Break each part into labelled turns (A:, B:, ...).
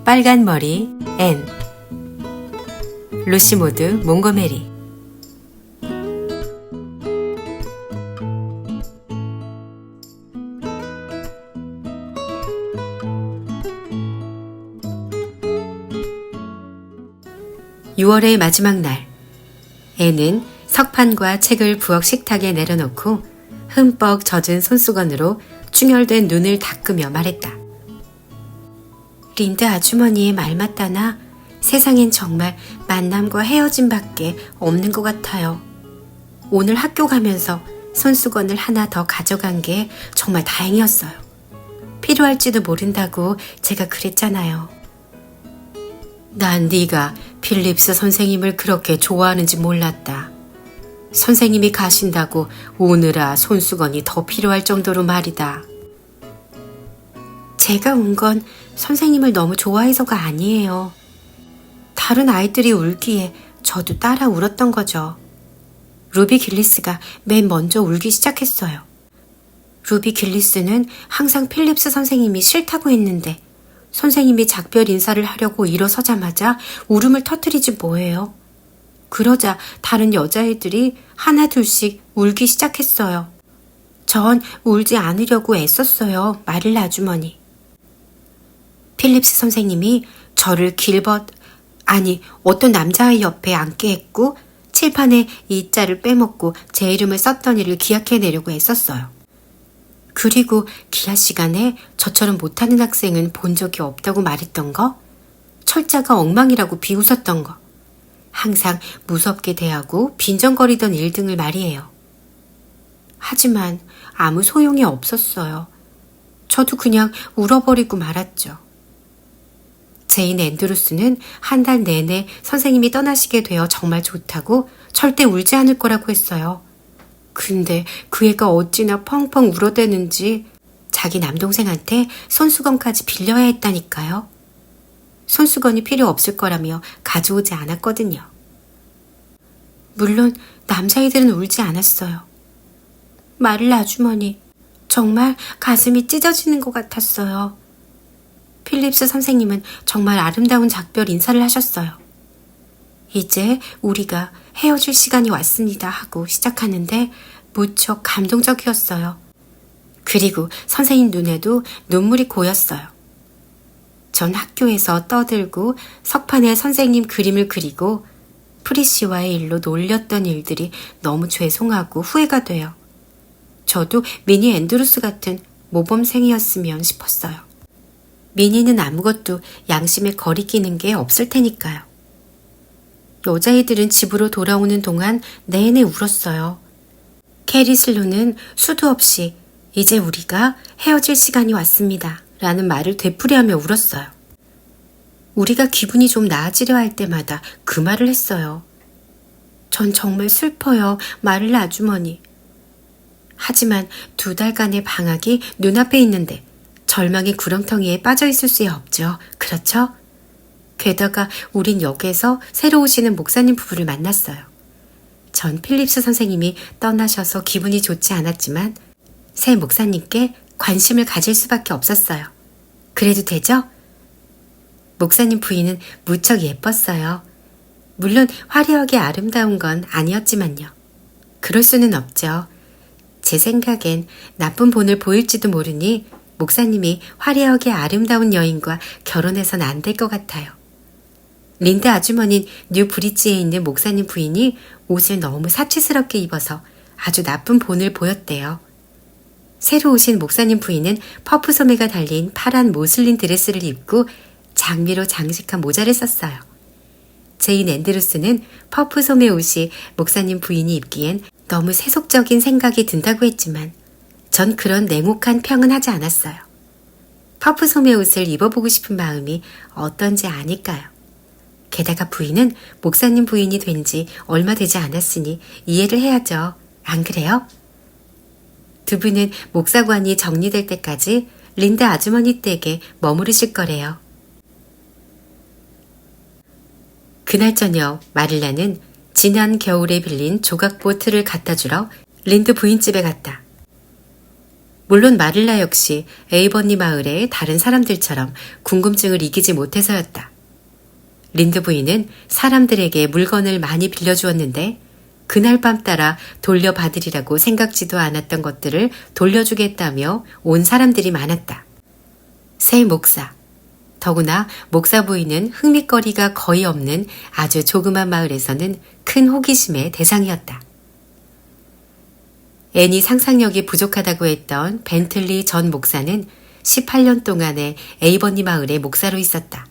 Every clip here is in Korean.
A: 빨간 머리 앤, 루시 모드 몽고메리. (6월의) 마지막 날, 앤은 석판과 책을 부엌 식탁에 내려놓고 흠뻑 젖은 손수건으로 충혈된 눈을 닦으며 말했다. 린드 아주머니의 말 맞다나 세상엔 정말 만남과 헤어짐밖에 없는 것 같아요. 오늘 학교 가면서 손수건을 하나 더 가져간 게 정말 다행이었어요. 필요할지도 모른다고 제가 그랬잖아요. 난 네가 필립스 선생님을 그렇게 좋아하는지 몰랐다. 선생님이 가신다고 오느라 손수건이 더 필요할 정도로 말이다. 제가 온 건 선생님을 너무 좋아해서가 아니에요. 다른 아이들이 울기에 저도 따라 울었던 거죠. 루비 길리스가 맨 먼저 울기 시작했어요. 루비 길리스는 항상 필립스 선생님이 싫다고 했는데 선생님이 작별 인사를 하려고 일어서자마자 울음을 터뜨리지 뭐예요. 그러자 다른 여자애들이 하나 둘씩 울기 시작했어요. 전 울지 않으려고 애썼어요, 마릴라 아주머니. 필립스 선생님이 저를 어떤 남자아이 옆에 앉게 했고 칠판에 이 자를 빼먹고 제 이름을 썼던 일을 기약해내려고 애썼어요. 그리고 기하 시간에 저처럼 못하는 학생은 본 적이 없다고 말했던 거, 철자가 엉망이라고 비웃었던 거, 항상 무섭게 대하고 빈정거리던 일 등을 말이에요. 하지만 아무 소용이 없었어요. 저도 그냥 울어버리고 말았죠. 제인 앤드루스는 한 달 내내 선생님이 떠나시게 되어 정말 좋다고 절대 울지 않을 거라고 했어요. 근데 그 애가 어찌나 펑펑 울어대는지 자기 남동생한테 손수건까지 빌려야 했다니까요. 손수건이 필요 없을 거라며 가져오지 않았거든요. 물론 남자애들은 울지 않았어요. 마릴라 아주머니, 정말 가슴이 찢어지는 것 같았어요. 필립스 선생님은 정말 아름다운 작별 인사를 하셨어요. 이제 우리가 헤어질 시간이 왔습니다 하고 시작하는데 무척 감동적이었어요. 그리고 선생님 눈에도 눈물이 고였어요. 전 학교에서 떠들고 석판에 선생님 그림을 그리고 프리시와의 일로 놀렸던 일들이 너무 죄송하고 후회가 돼요. 저도 미니 앤드루스 같은 모범생이었으면 싶었어요. 미니는 아무것도 양심에 거리끼는 게 없을 테니까요. 여자애들은 집으로 돌아오는 동안 내내 울었어요. 캐리 슬로는 수도 없이 이제 우리가 헤어질 시간이 왔습니다 라는 말을 되풀이하며 울었어요. 우리가 기분이 좀 나아지려 할 때마다 그 말을 했어요. 전 정말 슬퍼요, 마릴라 아주머니. 하지만 2달간의 방학이 눈앞에 있는데 절망의 구렁텅이에 빠져 있을 수 없죠. 그렇죠? 게다가 우린 역에서 새로 오시는 목사님 부부를 만났어요. 전 필립스 선생님이 떠나셔서 기분이 좋지 않았지만 새 목사님께 관심을 가질 수밖에 없었어요. 그래도 되죠? 목사님 부인은 무척 예뻤어요. 물론 화려하게 아름다운 건 아니었지만요. 그럴 수는 없죠. 제 생각엔 나쁜 본을 보일지도 모르니 목사님이 화려하게 아름다운 여인과 결혼해선 안 될 것 같아요. 린드 아주머니는 뉴 브릿지에 있는 목사님 부인이 옷을 너무 사치스럽게 입어서 아주 나쁜 본을 보였대요. 새로 오신 목사님 부인은 퍼프 소매가 달린 파란 모슬린 드레스를 입고 장미로 장식한 모자를 썼어요. 제인 앤드루스는 퍼프 소매 옷이 목사님 부인이 입기엔 너무 세속적인 생각이 든다고 했지만 전 그런 냉혹한 평은 하지 않았어요. 퍼프 소매 옷을 입어보고 싶은 마음이 어떤지 아닐까요? 게다가 부인은 목사님 부인이 된 지 얼마 되지 않았으니 이해를 해야죠. 안 그래요? 두 분은 목사관이 정리될 때까지 린드 아주머니 댁에 머무르실 거래요. 그날 저녁 마릴라는 지난 겨울에 빌린 조각 보트를 갖다 주러 린드 부인집에 갔다. 물론 마릴라 역시 에이버니 마을의 다른 사람들처럼 궁금증을 이기지 못해서였다. 린드 부인은 사람들에게 물건을 많이 빌려주었는데 그날 밤 따라 돌려받으리라고 생각지도 않았던 것들을 돌려주겠다며 온 사람들이 많았다. 새 목사, 더구나 목사 부인은 흥미거리가 거의 없는 아주 조그만 마을에서는 큰 호기심의 대상이었다. 애니 상상력이 부족하다고 했던 벤틀리 전 목사는 18년 동안의 에이버니 마을의 목사로 있었다.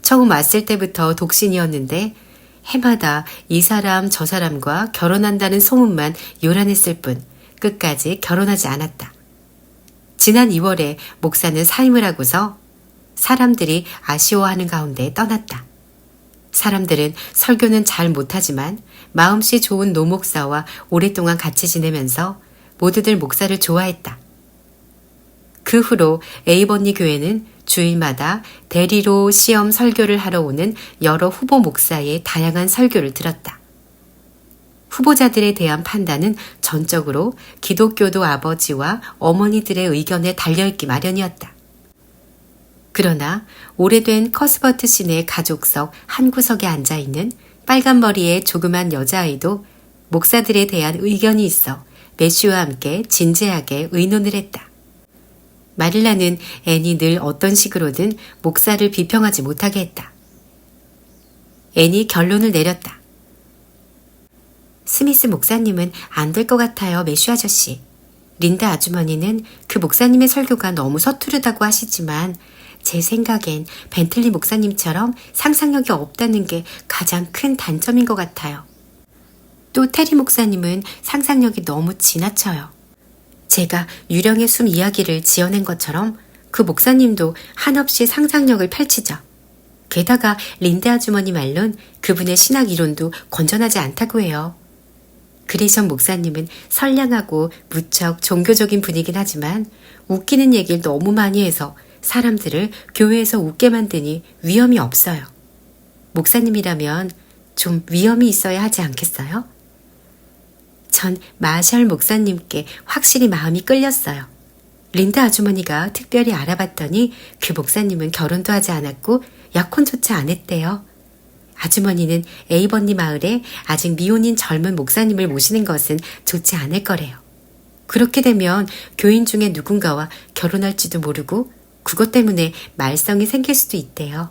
A: 처음 왔을 때부터 독신이었는데 해마다 이 사람 저 사람과 결혼한다는 소문만 요란했을 뿐 끝까지 결혼하지 않았다. 지난 2월에 목사는 사임을 하고서 사람들이 아쉬워하는 가운데 떠났다. 사람들은 설교는 잘 못하지만 마음씨 좋은 노목사와 오랫동안 같이 지내면서 모두들 목사를 좋아했다. 그 후로 에이버니 교회는 주일마다 대리로 시험 설교를 하러 오는 여러 후보 목사의 다양한 설교를 들었다. 후보자들에 대한 판단은 전적으로 기독교도 아버지와 어머니들의 의견에 달려있기 마련이었다. 그러나 오래된 커스버트 시내 가족석 한 구석에 앉아있는 빨간 머리의 조그만 여자아이도 목사들에 대한 의견이 있어 매슈와 함께 진지하게 의논을 했다. 마릴라는 앤이 늘 어떤 식으로든 목사를 비평하지 못하게 했다. 앤이 결론을 내렸다. 스미스 목사님은 안 될 것 같아요, 매슈 아저씨. 린다 아주머니는 그 목사님의 설교가 너무 서투르다고 하시지만 제 생각엔 벤틀리 목사님처럼 상상력이 없다는 게 가장 큰 단점인 것 같아요. 또 테리 목사님은 상상력이 너무 지나쳐요. 제가 유령의 숨 이야기를 지어낸 것처럼 그 목사님도 한없이 상상력을 펼치죠. 게다가 린드 아주머니 말론 그분의 신학 이론도 건전하지 않다고 해요. 그레이션 목사님은 선량하고 무척 종교적인 분이긴 하지만 웃기는 얘기를 너무 많이 해서 사람들을 교회에서 웃게 만드니 위험이 없어요. 목사님이라면 좀 위험이 있어야 하지 않겠어요? 전 마셜 목사님께 확실히 마음이 끌렸어요. 린다 아주머니가 특별히 알아봤더니 그 목사님은 결혼도 하지 않았고 약혼조차 안 했대요. 아주머니는 에이버니 마을에 아직 미혼인 젊은 목사님을 모시는 것은 좋지 않을 거래요. 그렇게 되면 교인 중에 누군가와 결혼할지도 모르고 그것 때문에 말썽이 생길 수도 있대요.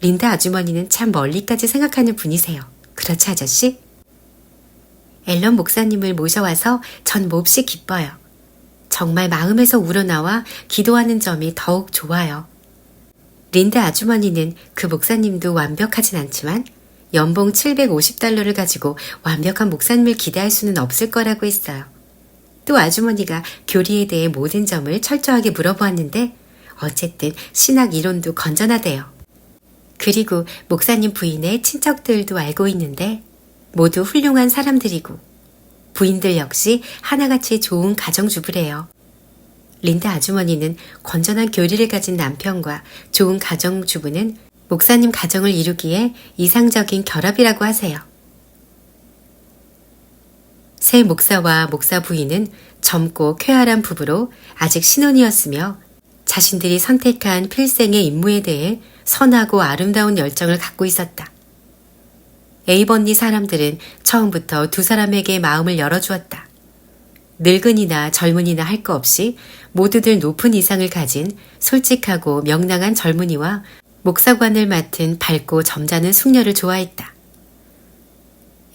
A: 린다 아주머니는 참 멀리까지 생각하는 분이세요. 그렇지 아저씨? 앨런 목사님을 모셔와서 전 몹시 기뻐요. 정말 마음에서 우러나와 기도하는 점이 더욱 좋아요. 린다 아주머니는 그 목사님도 완벽하진 않지만 연봉 $750를 가지고 완벽한 목사님을 기대할 수는 없을 거라고 했어요. 또 아주머니가 교리에 대해 모든 점을 철저하게 물어보았는데 어쨌든 신학 이론도 건전하대요. 그리고 목사님 부인의 친척들도 알고 있는데 모두 훌륭한 사람들이고 부인들 역시 하나같이 좋은 가정주부래요. 린다 아주머니는 건전한 교리를 가진 남편과 좋은 가정주부는 목사님 가정을 이루기에 이상적인 결합이라고 하세요. 새 목사와 목사 부인은 젊고 쾌활한 부부로 아직 신혼이었으며 자신들이 선택한 필생의 임무에 대해 선하고 아름다운 열정을 갖고 있었다. 에이버니 사람들은 처음부터 두 사람에게 마음을 열어주었다. 늙은이나 젊은이나 할 거 없이 모두들 높은 이상을 가진 솔직하고 명랑한 젊은이와 목사관을 맡은 밝고 점잖은 숙녀를 좋아했다.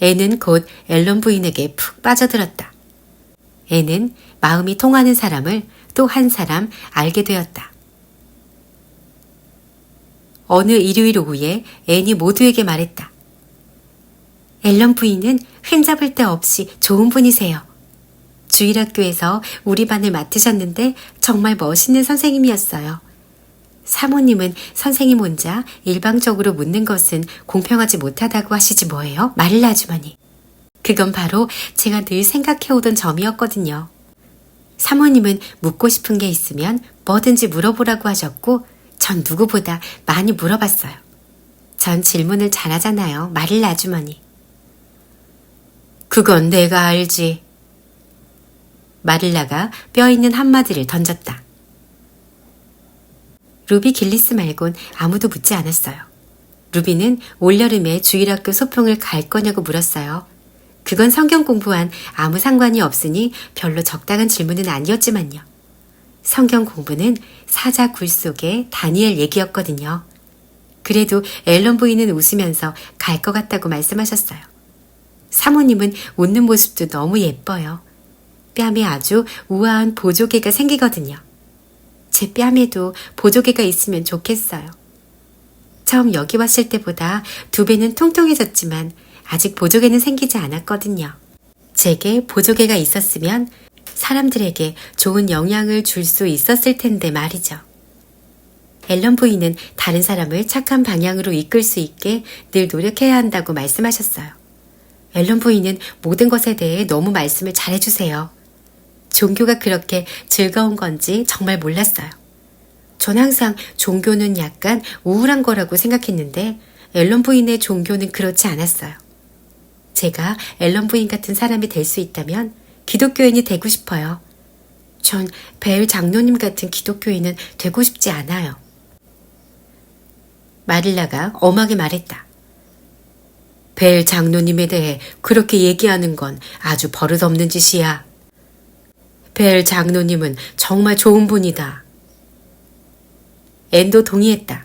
A: 애는 곧 앨런 부인에게 푹 빠져들었다. 애는 마음이 통하는 사람을 또 한 사람 알게 되었다. 어느 일요일 오후에 앤이 모두에게 말했다. 앨런 부인은 흠잡을 데 없이 좋은 분이세요. 주일학교에서 우리 반을 맡으셨는데 정말 멋있는 선생님이었어요. 사모님은 선생님 혼자 일방적으로 묻는 것은 공평하지 못하다고 하시지 뭐예요? 마릴라 아주머니. 그건 바로 제가 늘 생각해오던 점이었거든요. 사모님은 묻고 싶은 게 있으면 뭐든지 물어보라고 하셨고 전 누구보다 많이 물어봤어요. 전 질문을 잘하잖아요. 마릴라 아주머니. 그건 내가 알지. 마릴라가 뼈 있는 한마디를 던졌다. 루비 길리스 말곤 아무도 묻지 않았어요. 루비는 올여름에 주일학교 소풍을 갈 거냐고 물었어요. 그건 성경 공부와는 아무 상관이 없으니 별로 적당한 질문은 아니었지만요. 성경 공부는 사자 굴 속의 다니엘 얘기였거든요. 그래도 앨런 부인은 웃으면서 갈 것 같다고 말씀하셨어요. 사모님은 웃는 모습도 너무 예뻐요. 뺨에 아주 우아한 보조개가 생기거든요. 제 뺨에도 보조개가 있으면 좋겠어요. 처음 여기 왔을 때보다 2배는 통통해졌지만 아직 보조개는 생기지 않았거든요. 제게 보조개가 있었으면 사람들에게 좋은 영향을 줄 수 있었을 텐데 말이죠. 앨런 부인은 다른 사람을 착한 방향으로 이끌 수 있게 늘 노력해야 한다고 말씀하셨어요. 앨런 부인은 모든 것에 대해 너무 말씀을 잘해주세요. 종교가 그렇게 즐거운 건지 정말 몰랐어요. 전 항상 종교는 약간 우울한 거라고 생각했는데 앨런 부인의 종교는 그렇지 않았어요. 제가 앨런 부인 같은 사람이 될 수 있다면 기독교인이 되고 싶어요. 전 벨 장로님 같은 기독교인은 되고 싶지 않아요. 마릴라가 엄하게 말했다. 벨 장로님에 대해 그렇게 얘기하는 건 아주 버릇없는 짓이야. 벨 장로님은 정말 좋은 분이다. 앤도 동의했다.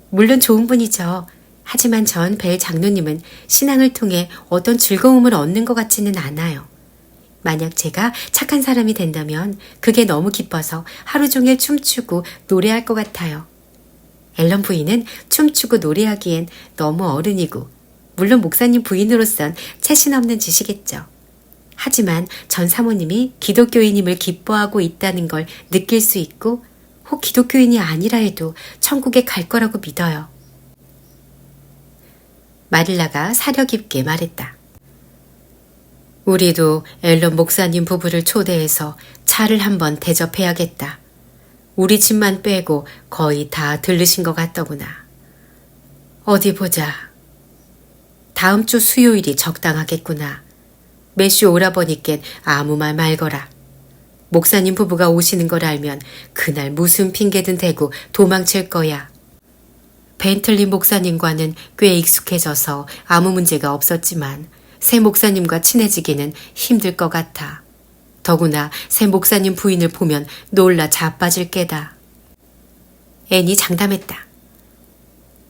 A: 물론 좋은 분이죠. 하지만 전 벨 장로님은 신앙을 통해 어떤 즐거움을 얻는 것 같지는 않아요. 만약 제가 착한 사람이 된다면 그게 너무 기뻐서 하루 종일 춤추고 노래할 것 같아요. 앨런 부인은 춤추고 노래하기엔 너무 어른이고 물론 목사님 부인으로선 채신 없는 짓이겠죠. 하지만 전 사모님이 기독교인임을 기뻐하고 있다는 걸 느낄 수 있고 혹 기독교인이 아니라 해도 천국에 갈 거라고 믿어요. 마릴라가 사려 깊게 말했다. 우리도 앨런 목사님 부부를 초대해서 차를 한번 대접해야겠다. 우리 집만 빼고 거의 다 들르신 것 같더구나. 어디 보자. 다음 주 수요일이 적당하겠구나. 매슈 오라버니께 아무 말 말거라. 목사님 부부가 오시는 걸 알면 그날 무슨 핑계든 대고 도망칠 거야. 벤틀리 목사님과는 꽤 익숙해져서 아무 문제가 없었지만 새 목사님과 친해지기는 힘들 것 같아. 더구나 새 목사님 부인을 보면 놀라 자빠질 게다. 앤이 장담했다.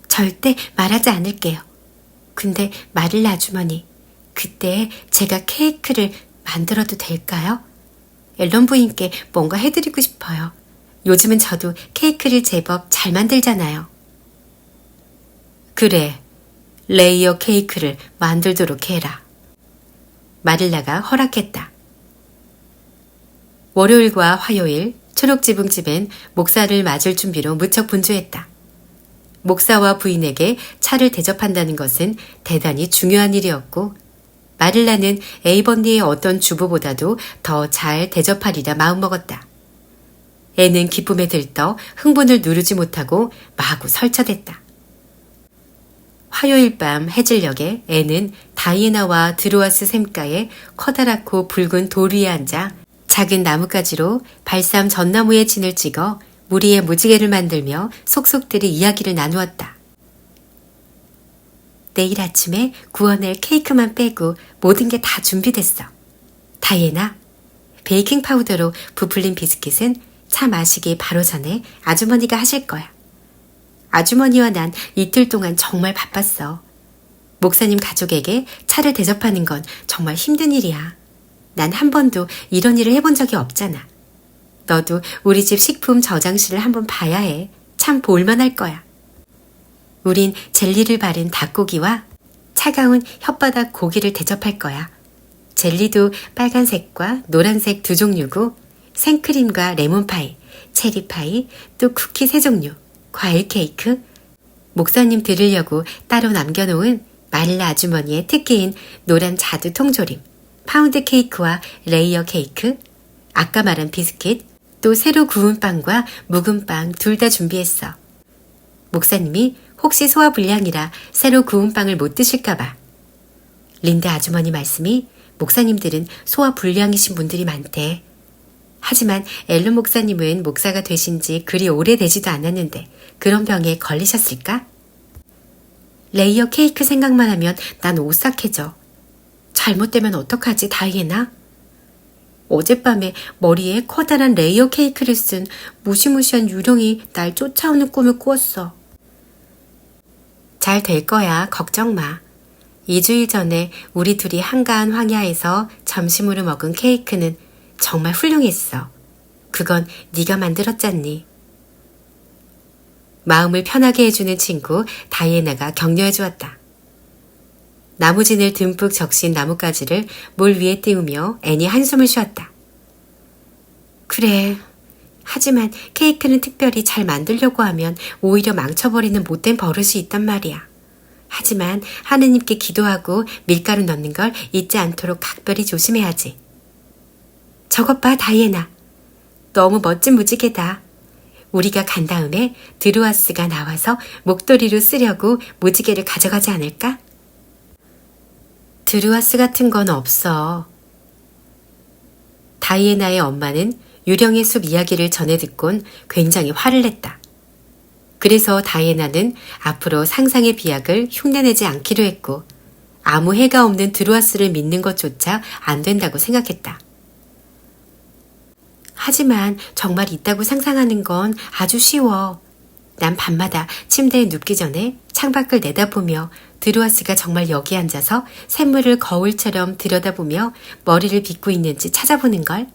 A: 절대 말하지 않을게요. 근데 마릴라 아주머니, 그때 제가 케이크를 만들어도 될까요? 앨런 부인께 뭔가 해드리고 싶어요. 요즘은 저도 케이크를 제법 잘 만들잖아요. 그래, 레이어 케이크를 만들도록 해라. 마릴라가 허락했다. 월요일과 화요일 초록지붕집엔 목사를 맞을 준비로 무척 분주했다. 목사와 부인에게 차를 대접한다는 것은 대단히 중요한 일이었고 마릴라는 에이번리의 어떤 주부보다도 더 잘 대접하리라 마음먹었다. 애는 기쁨에 들떠 흥분을 누르지 못하고 마구 설쳐댔다. 화요일 밤 해질녘에 애는 다이애나와 드로아스 샘가에 커다랗고 붉은 돌 위에 앉아 작은 나뭇가지로 발삼 전나무에 진을 찍어 무리에 무지개를 만들며 속속들이 이야기를 나누었다. 내일 아침에 구워낼 케이크만 빼고 모든 게 다 준비됐어. 다이애나, 베이킹 파우더로 부풀린 비스킷은 차 마시기 바로 전에 아주머니가 하실 거야. 아주머니와 난 이틀 동안 정말 바빴어. 목사님 가족에게 차를 대접하는 건 정말 힘든 일이야. 난 한 번도 이런 일을 해본 적이 없잖아. 너도 우리 집 식품 저장실을 한번 봐야 해. 참 볼만할 거야. 우린 젤리를 바른 닭고기와 차가운 혓바닥 고기를 대접할 거야. 젤리도 빨간색과 노란색 2종류고 생크림과 레몬파이, 체리파이, 또 쿠키 3종류, 과일 케이크, 목사님 드리려고 따로 남겨놓은 마릴라 아주머니의 특기인 노란 자두 통조림, 파운드 케이크와 레이어 케이크, 아까 말한 비스킷, 또 새로 구운 빵과 묵은 빵 둘 다 준비했어. 목사님이 혹시 소화불량이라 새로 구운 빵을 못 드실까봐. 린다 아주머니 말씀이 목사님들은 소화 불량이신 분들이 많대. 하지만 앨런 목사님은 목사가 되신 지 그리 오래되지도 않았는데 그런 병에 걸리셨을까? 레이어 케이크 생각만 하면 난 오싹해져. 잘못되면 어떡하지, 다이애나? 어젯밤에 머리에 커다란 레이어 케이크를 쓴 무시무시한 유령이 날 쫓아오는 꿈을 꾸었어. 잘 될 거야, 걱정 마. 2주일 전에 우리 둘이 한가한 황야에서 점심으로 먹은 케이크는 정말 훌륭했어. 그건 네가 만들었잖니. 마음을 편하게 해주는 친구 다이애나가 격려해 주었다. 나무진을 듬뿍 적신 나뭇가지를 물 위에 띄우며 애니 한숨을 쉬었다. 그래. 하지만 케이크는 특별히 잘 만들려고 하면 오히려 망쳐버리는 못된 버릇이 있단 말이야. 하지만 하느님께 기도하고 밀가루 넣는 걸 잊지 않도록 각별히 조심해야지. 저것 봐, 다이애나. 너무 멋진 무지개다. 우리가 간 다음에 드루아스가 나와서 목도리로 쓰려고 무지개를 가져가지 않을까? 드루아스 같은 건 없어. 다이애나의 엄마는 유령의 숲 이야기를 전해 듣곤 굉장히 화를 냈다. 그래서 다이애나는 앞으로 상상의 비약을 흉내내지 않기로 했고 아무 해가 없는 드루아스를 믿는 것조차 안 된다고 생각했다. 하지만 정말 있다고 상상하는 건 아주 쉬워. 난 밤마다 침대에 눕기 전에 창밖을 내다보며 드루아스가 정말 여기 앉아서 샘물을 거울처럼 들여다보며 머리를 빗고 있는지 찾아보는걸.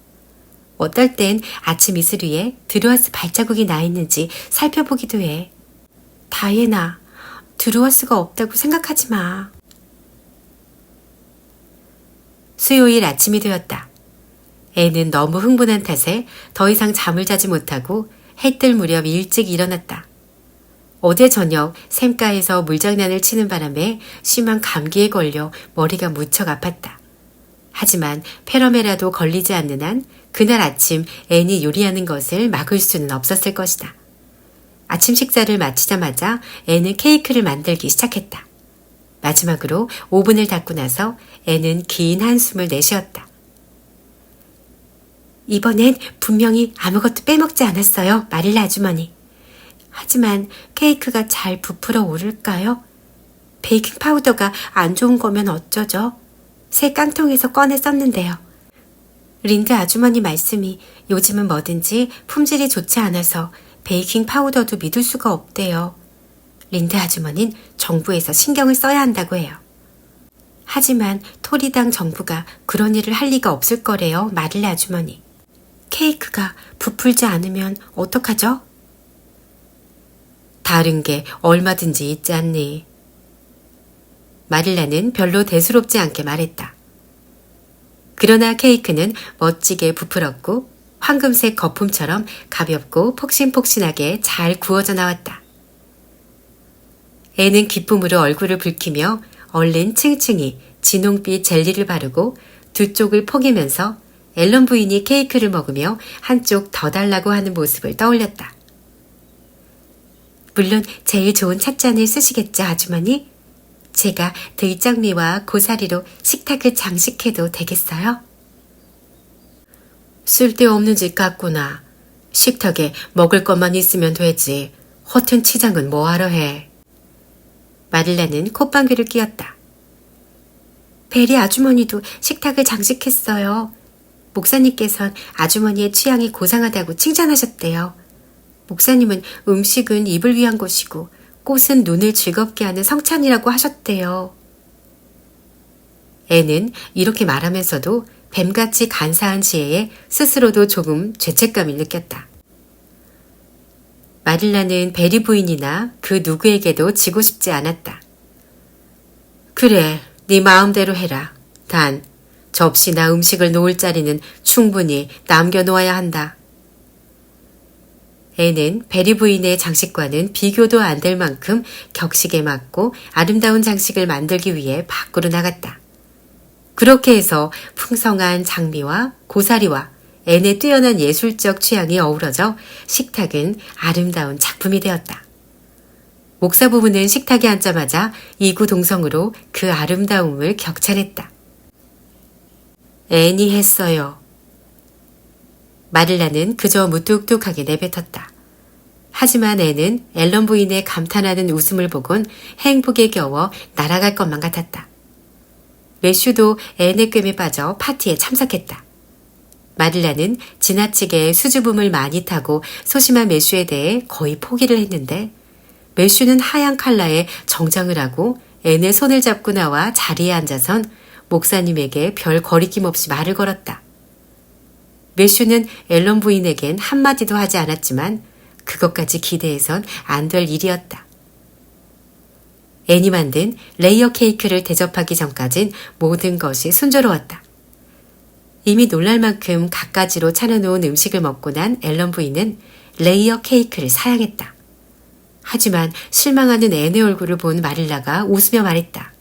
A: 어떨 땐 아침 이슬 위에 드루아스 발자국이 나 있는지 살펴보기도 해. 다이애나, 드루아스가 없다고 생각하지 마. 수요일 아침이 되었다. 애는 너무 흥분한 탓에 더 이상 잠을 자지 못하고 해 뜰 무렵 일찍 일어났다. 어제 저녁 샘가에서 물장난을 치는 바람에 심한 감기에 걸려 머리가 무척 아팠다. 하지만 페러메라도 걸리지 않는 한 그날 아침 앤이 요리하는 것을 막을 수는 없었을 것이다. 아침 식사를 마치자마자 앤은 케이크를 만들기 시작했다. 마지막으로 오븐을 닫고 나서 앤은 긴 한숨을 내쉬었다. 이번엔 분명히 아무것도 빼먹지 않았어요, 마릴라 아주머니. 하지만 케이크가 잘 부풀어 오를까요? 베이킹 파우더가 안 좋은 거면 어쩌죠? 새 깡통에서 꺼내 썼는데요. 린드 아주머니 말씀이 요즘은 뭐든지 품질이 좋지 않아서 베이킹 파우더도 믿을 수가 없대요. 린드 아주머니는 정부에서 신경을 써야 한다고 해요. 하지만 토리당 정부가 그런 일을 할 리가 없을 거래요, 마릴라 아주머니. 케이크가 부풀지 않으면 어떡하죠? 다른 게 얼마든지 있지 않니? 마릴라는 별로 대수롭지 않게 말했다. 그러나 케이크는 멋지게 부풀었고 황금색 거품처럼 가볍고 폭신폭신하게 잘 구워져 나왔다. 애는 기쁨으로 얼굴을 붉히며 얼른 층층이 진홍빛 젤리를 바르고 두 쪽을 포개면서 앨런 부인이 케이크를 먹으며 한쪽 더 달라고 하는 모습을 떠올렸다. 물론 제일 좋은 찻잔을 쓰시겠죠, 아주머니? 제가 들장미와 고사리로 식탁을 장식해도 되겠어요? 쓸데없는 짓 같구나. 식탁에 먹을 것만 있으면 되지. 허튼 치장은 뭐하러 해. 마릴라는 콧방귀를 뀌었다. 베리 아주머니도 식탁을 장식했어요. 목사님께선 아주머니의 취향이 고상하다고 칭찬하셨대요. 목사님은 음식은 입을 위한 것이고 꽃은 눈을 즐겁게 하는 성찬이라고 하셨대요. 애는 이렇게 말하면서도 뱀같이 간사한 지혜에 스스로도 조금 죄책감을 느꼈다. 마릴라는 베리 부인이나 그 누구에게도 지고 싶지 않았다. 그래, 네 마음대로 해라. 단 접시나 음식을 놓을 자리는 충분히 남겨놓아야 한다. 애는 베리 부인의 장식과는 비교도 안 될 만큼 격식에 맞고 아름다운 장식을 만들기 위해 밖으로 나갔다. 그렇게 해서 풍성한 장미와 고사리와 앤의 뛰어난 예술적 취향이 어우러져 식탁은 아름다운 작품이 되었다. 목사 부부는 식탁에 앉자마자 이구동성으로 그 아름다움을 격찬했다. 앤이 했어요. 마릴라는 그저 무뚝뚝하게 내뱉었다. 하지만 앤은 앨런 부인의 감탄하는 웃음을 보곤 행복에 겨워 날아갈 것만 같았다. 매슈도 앤의 꿰매 빠져 파티에 참석했다. 마릴라는 지나치게 수줍음을 많이 타고 소심한 매슈에 대해 거의 포기를 했는데 매슈는 하얀 칼라에 정장을 하고 앤의 손을 잡고 나와 자리에 앉아선 목사님에게 별 거리낌 없이 말을 걸었다. 매슈는 앨런 부인에겐 한마디도 하지 않았지만 그것까지 기대해선 안 될 일이었다. 앤이 만든 레이어 케이크를 대접하기 전까진 모든 것이 순조로웠다. 이미 놀랄 만큼 갖가지로 차려놓은 음식을 먹고 난 앨런 부인은 레이어 케이크를 사양했다. 하지만 실망하는 앤의 얼굴을 본 마릴라가 웃으며 말했다.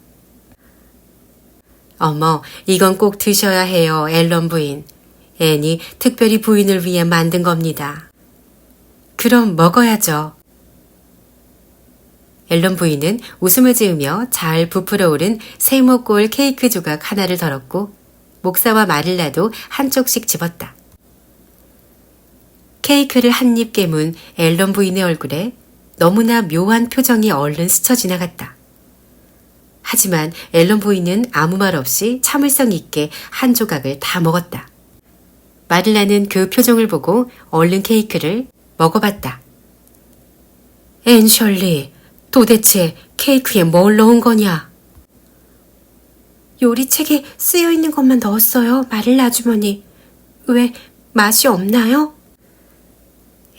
A: 어머, 이건 꼭 드셔야 해요, 앨런 부인. 앤이 특별히 부인을 위해 만든 겁니다. 그럼 먹어야죠. 앨런 부인은 웃음을 지으며 잘 부풀어 오른 세모꼴 케이크 조각 하나를 덜었고 목사와 마릴라도 한쪽씩 집었다. 케이크를 한 입 깨문 앨런 부인의 얼굴에 너무나 묘한 표정이 얼른 스쳐 지나갔다. 하지만 앨런 부인은 아무 말 없이 참을성 있게 한 조각을 다 먹었다. 마릴라는 그 표정을 보고 얼른 케이크를 먹어봤다. 앤 셜리, 도대체 케이크에 뭘 넣은 거냐? 요리책에 쓰여있는 것만 넣었어요, 마릴라 아주머니. 왜 맛이 없나요?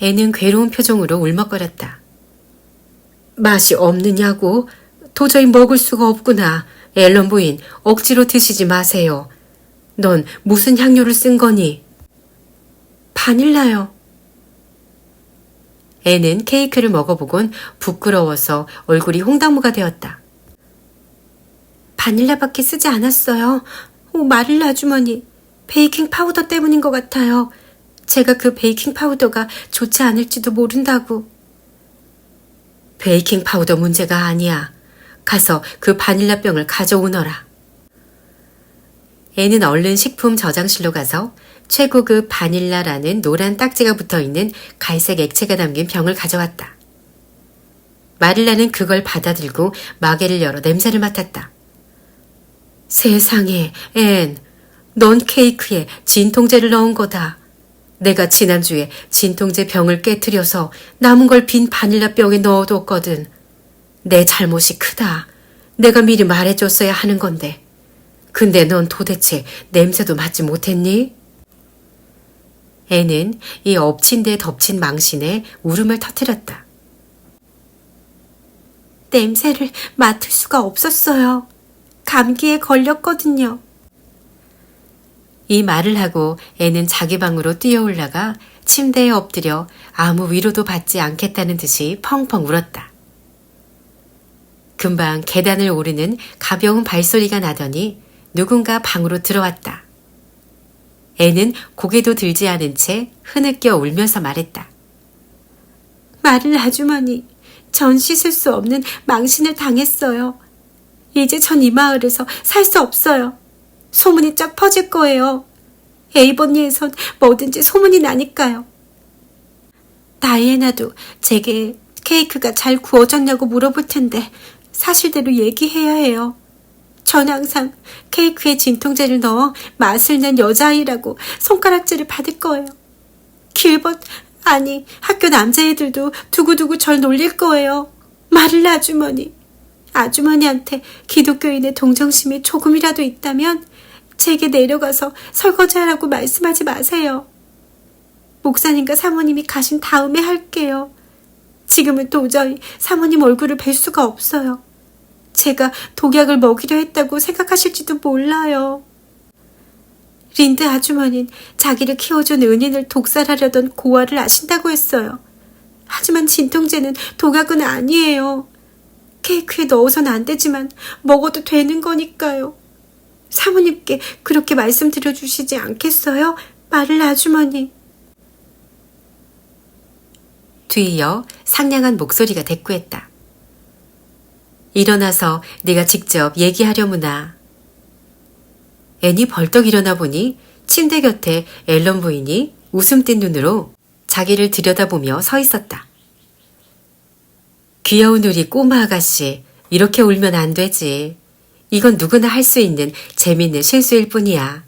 A: 앤은 괴로운 표정으로 울먹거렸다. 맛이 없느냐고? 도저히 먹을 수가 없구나. 앨런 부인, 억지로 드시지 마세요. 넌 무슨 향료를 쓴 거니? 바닐라요. 앤은 케이크를 먹어보곤 부끄러워서 얼굴이 홍당무가 되었다. 바닐라밖에 쓰지 않았어요. 마릴라 아주머니, 베이킹 파우더 때문인 것 같아요. 제가 그 베이킹 파우더가 좋지 않을지도 모른다고. 베이킹 파우더 문제가 아니야. 가서 그 바닐라 병을 가져오너라. 앤은 얼른 식품 저장실로 가서 최고급 바닐라라는 노란 딱지가 붙어있는 갈색 액체가 담긴 병을 가져왔다. 마릴라는 그걸 받아들고 마개를 열어 냄새를 맡았다. 세상에, 앤, 넌 케이크에 진통제를 넣은 거다. 내가 지난주에 진통제 병을 깨트려서 남은 걸 빈 바닐라 병에 넣어뒀거든. 내 잘못이 크다. 내가 미리 말해줬어야 하는 건데. 근데 넌 도대체 냄새도 맡지 못했니? 앤은 이 엎친 데 덮친 망신에 울음을 터뜨렸다. 냄새를 맡을 수가 없었어요. 감기에 걸렸거든요. 이 말을 하고 앤은 자기 방으로 뛰어올라가 침대에 엎드려 아무 위로도 받지 않겠다는 듯이 펑펑 울었다. 금방 계단을 오르는 가벼운 발소리가 나더니 누군가 방으로 들어왔다. 앤은 고개도 들지 않은 채 흐느껴 울면서 말했다. 마릴라 아주머니, 전 씻을 수 없는 망신을 당했어요. 이제 전 이 마을에서 살 수 없어요. 소문이 쫙 퍼질 거예요. 에이버니에선 뭐든지 소문이 나니까요. 다이애나도 제게 케이크가 잘 구워졌냐고 물어볼 텐데 사실대로 얘기해야 해요. 전 항상 케이크에 진통제를 넣어 맛을 낸 여자아이라고 손가락질을 받을 거예요. 길벗, 아니 학교 남자애들도 두고두고 절 놀릴 거예요. 마릴라 아주머니, 아주머니한테 기독교인의 동정심이 조금이라도 있다면 제게 내려가서 설거지하라고 말씀하지 마세요. 목사님과 사모님이 가신 다음에 할게요. 지금은 도저히 사모님 얼굴을 뵐 수가 없어요. 제가 독약을 먹이려 했다고 생각하실지도 몰라요. 린드 아주머니는 자기를 키워준 은인을 독살하려던 고아를 아신다고 했어요. 하지만 진통제는 독약은 아니에요. 케이크에 넣어서는 안 되지만 먹어도 되는 거니까요. 사모님께 그렇게 말씀드려 주시지 않겠어요? 마릴라 아주머니. 뒤이어 상냥한 목소리가 대꾸했다. 일어나서 네가 직접 얘기하려무나. 앤이 벌떡 일어나 보니 침대 곁에 앨런 부인이 웃음 띤 눈으로 자기를 들여다보며 서 있었다. 귀여운 우리 꼬마 아가씨, 이렇게 울면 안 되지. 이건 누구나 할 수 있는 재밌는 실수일 뿐이야.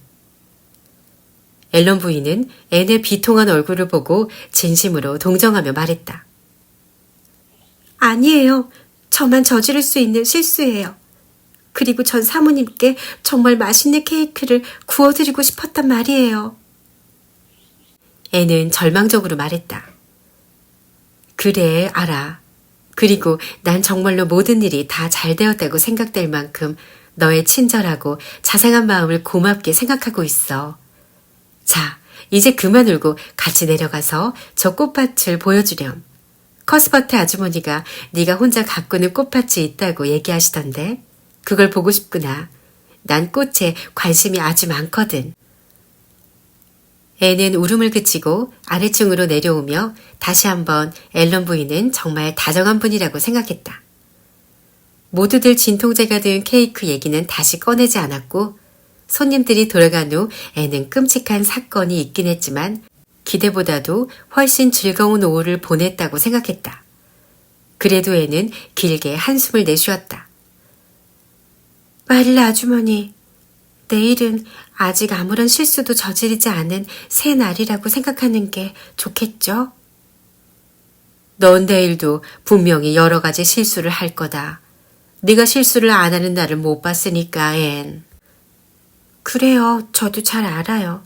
A: 앨런 부인은 앤의 비통한 얼굴을 보고 진심으로 동정하며 말했다. 아니에요. 저만 저지를 수 있는 실수예요. 그리고 전 사모님께 정말 맛있는 케이크를 구워드리고 싶었단 말이에요. 앤은 절망적으로 말했다. 그래, 알아. 그리고 난 정말로 모든 일이 다 잘 되었다고 생각될 만큼 너의 친절하고 자상한 마음을 고맙게 생각하고 있어. 자, 이제 그만 울고 같이 내려가서 저 꽃밭을 보여주렴. 커스버트 아주머니가 네가 혼자 가꾸는 꽃밭이 있다고 얘기하시던데 그걸 보고 싶구나. 난 꽃에 관심이 아주 많거든. 앤은 울음을 그치고 아래층으로 내려오며 다시 한번 앨런 부인은 정말 다정한 분이라고 생각했다. 모두들 진통제가 든 케이크 얘기는 다시 꺼내지 않았고 손님들이 돌아간 후 앤은 끔찍한 사건이 있긴 했지만 기대보다도 훨씬 즐거운 오후를 보냈다고 생각했다. 그래도 앤은 길게 한숨을 내쉬었다. 마릴라 아주머니, 내일은 아직 아무런 실수도 저지르지 않은 새 날이라고 생각하는 게 좋겠죠? 넌 내일도 분명히 여러 가지 실수를 할 거다. 네가 실수를 안 하는 날을 못 봤으니까, 앤. 그래요. 저도 잘 알아요.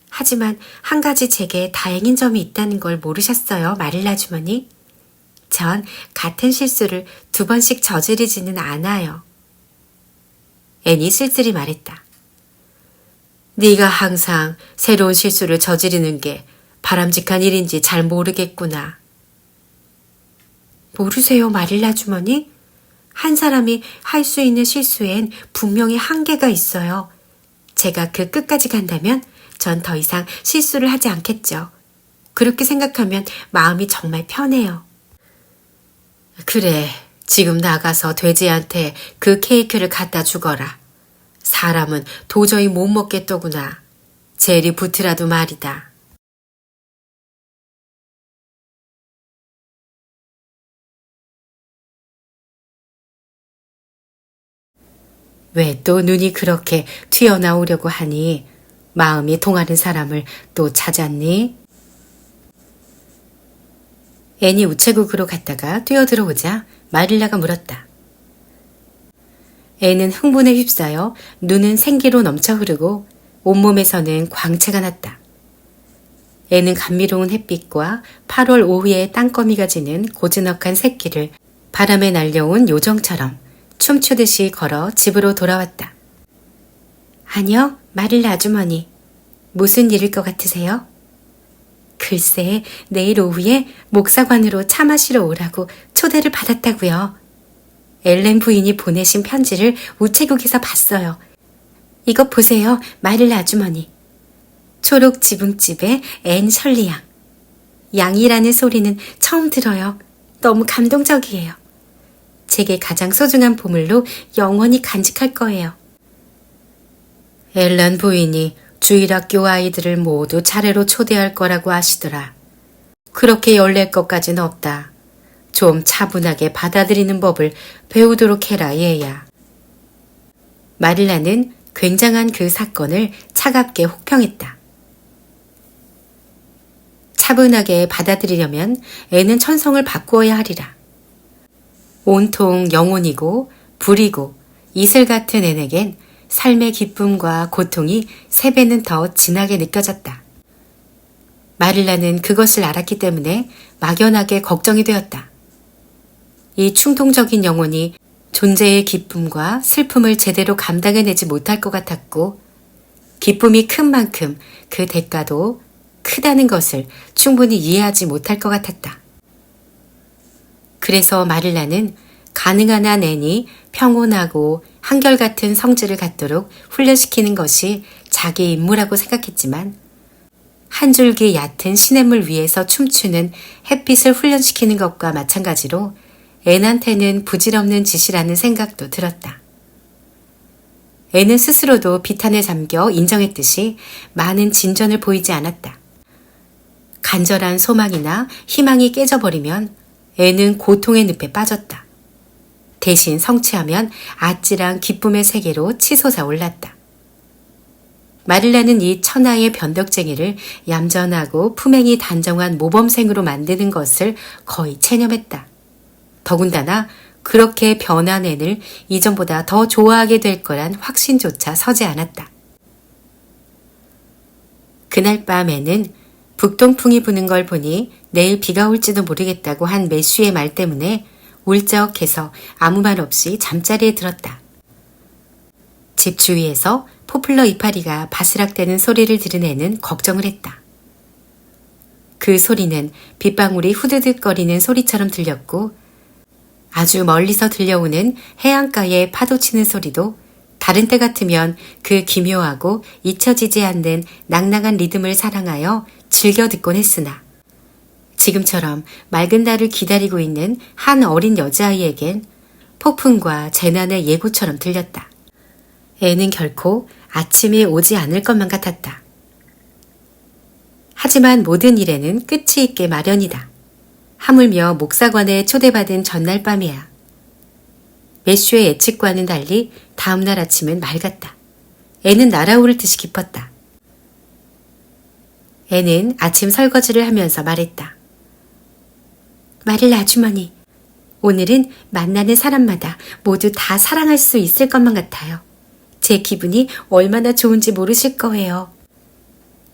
A: 하지만 한 가지 제게 다행인 점이 있다는 걸 모르셨어요, 마릴라 아주머니? 전 같은 실수를 2번씩 저지르지는 않아요. 앤이 쓸쓸히 말했다. 네가 항상 새로운 실수를 저지르는 게 바람직한 일인지 잘 모르겠구나. 모르세요, 마릴라 아주머니? 한 사람이 할 수 있는 실수엔 분명히 한계가 있어요. 제가 그 끝까지 간다면 전 더 이상 실수를 하지 않겠죠. 그렇게 생각하면 마음이 정말 편해요. 그래, 지금 나가서 돼지한테 그 케이크를 갖다 주거라. 사람은 도저히 못 먹겠더구나. 제리 부트라도 말이다. 왜 또 눈이 그렇게 튀어나오려고 하니? 마음이 통하는 사람을 또 찾았니? 앤이 우체국으로 갔다가 뛰어들어오자 마릴라가 물었다. 앤은 흥분에 휩싸여 눈은 생기로 넘쳐 흐르고 온몸에서는 광채가 났다. 앤은 감미로운 햇빛과 8월 오후의 땅거미가 지는 고즈넉한 새끼를 바람에 날려온 요정처럼 춤추듯이 걸어 집으로 돌아왔다. 아니요, 마릴라 아주머니. 무슨 일일 것 같으세요? 글쎄, 내일 오후에 목사관으로 차 마시러 오라고 초대를 받았다고요. 앨런 부인이 보내신 편지를 우체국에서 봤어요. 이것 보세요, 마릴라 아주머니. 초록 지붕집의 앤 셜리 양. 양이라는 소리는 처음 들어요. 너무 감동적이에요. 제게 가장 소중한 보물로 영원히 간직할 거예요. 앨런 부인이 주일학교 아이들을 모두 차례로 초대할 거라고 하시더라. 그렇게 열낼 것까지는 없다. 좀 차분하게 받아들이는 법을 배우도록 해라, 얘야. 마릴라는 굉장한 그 사건을 차갑게 혹평했다. 차분하게 받아들이려면 애는 천성을 바꾸어야 하리라. 온통 영혼이고 불이고 이슬 같은 애에겐 삶의 기쁨과 고통이 3배는 더 진하게 느껴졌다. 마릴라는 그것을 알았기 때문에 막연하게 걱정이 되었다. 이 충동적인 영혼이 존재의 기쁨과 슬픔을 제대로 감당해내지 못할 것 같았고 기쁨이 큰 만큼 그 대가도 크다는 것을 충분히 이해하지 못할 것 같았다. 그래서 마릴라는 가능한 한 앤이 평온하고 한결같은 성질을 갖도록 훈련시키는 것이 자기 임무라고 생각했지만 한 줄기 얕은 시냇물 위에서 춤추는 햇빛을 훈련시키는 것과 마찬가지로 앤한테는 부질없는 짓이라는 생각도 들었다. 애는 스스로도 비탄에 잠겨 인정했듯이 많은 진전을 보이지 않았다. 간절한 소망이나 희망이 깨져버리면 애는 고통의 늪에 빠졌다. 대신 성취하면 아찔한 기쁨의 세계로 치솟아 올랐다. 마릴라는 이 천하의 변덕쟁이를 얌전하고 품행이 단정한 모범생으로 만드는 것을 거의 체념했다. 더군다나 그렇게 변한 애를 이전보다 더 좋아하게 될 거란 확신조차 서지 않았다. 그날 밤 애는 북동풍이 부는 걸 보니 내일 비가 올지도 모르겠다고 한 매슈의 말 때문에 울적해서 아무 말 없이 잠자리에 들었다. 집 주위에서 포플러 이파리가 바스락대는 소리를 들은 애는 걱정을 했다. 그 소리는 빗방울이 후드득거리는 소리처럼 들렸고 아주 멀리서 들려오는 해안가의 파도치는 소리도 다른 때 같으면 그 기묘하고 잊혀지지 않는 낭낭한 리듬을 사랑하여 즐겨 듣곤 했으나 지금처럼 맑은 날을 기다리고 있는 한 어린 여자아이에겐 폭풍과 재난의 예고처럼 들렸다. 애는 결코 아침이 오지 않을 것만 같았다. 하지만 모든 일에는 끝이 있게 마련이다. 하물며 목사관에 초대받은 전날 밤이야. 매슈의 예측과는 달리 다음날 아침은 맑았다. 애는 날아오를 듯이 기뻤다. 애는 아침 설거지를 하면서 말했다. 마릴라 아주머니, 오늘은 만나는 사람마다 모두 다 사랑할 수 있을 것만 같아요. 제 기분이 얼마나 좋은지 모르실 거예요.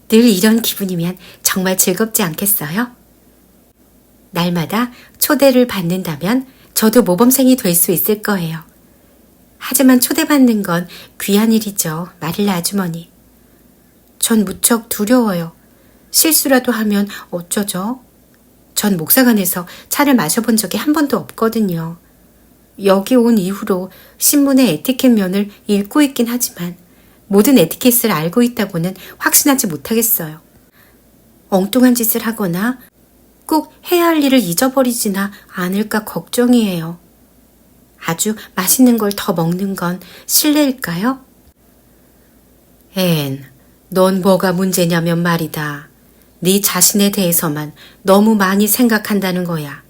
A: 늘 이런 기분이면 정말 즐겁지 않겠어요? 날마다 초대를 받는다면 저도 모범생이 될 수 있을 거예요. 하지만 초대받는 건 귀한 일이죠, 마릴라 아주머니. 전 무척 두려워요. 실수라도 하면 어쩌죠? 전 목사관에서 차를 마셔본 적이 한 번도 없거든요. 여기 온 이후로 신문의 에티켓 면을 읽고 있긴 하지만 모든 에티켓을 알고 있다고는 확신하지 못하겠어요. 엉뚱한 짓을 하거나 꼭 해야 할 일을 잊어버리지나 않을까 걱정이에요. 아주 맛있는 걸 더 먹는 건 실례일까요? 앤, 넌 뭐가 문제냐면 말이다. 네 자신에 대해서만 너무 많이 생각한다는 거야.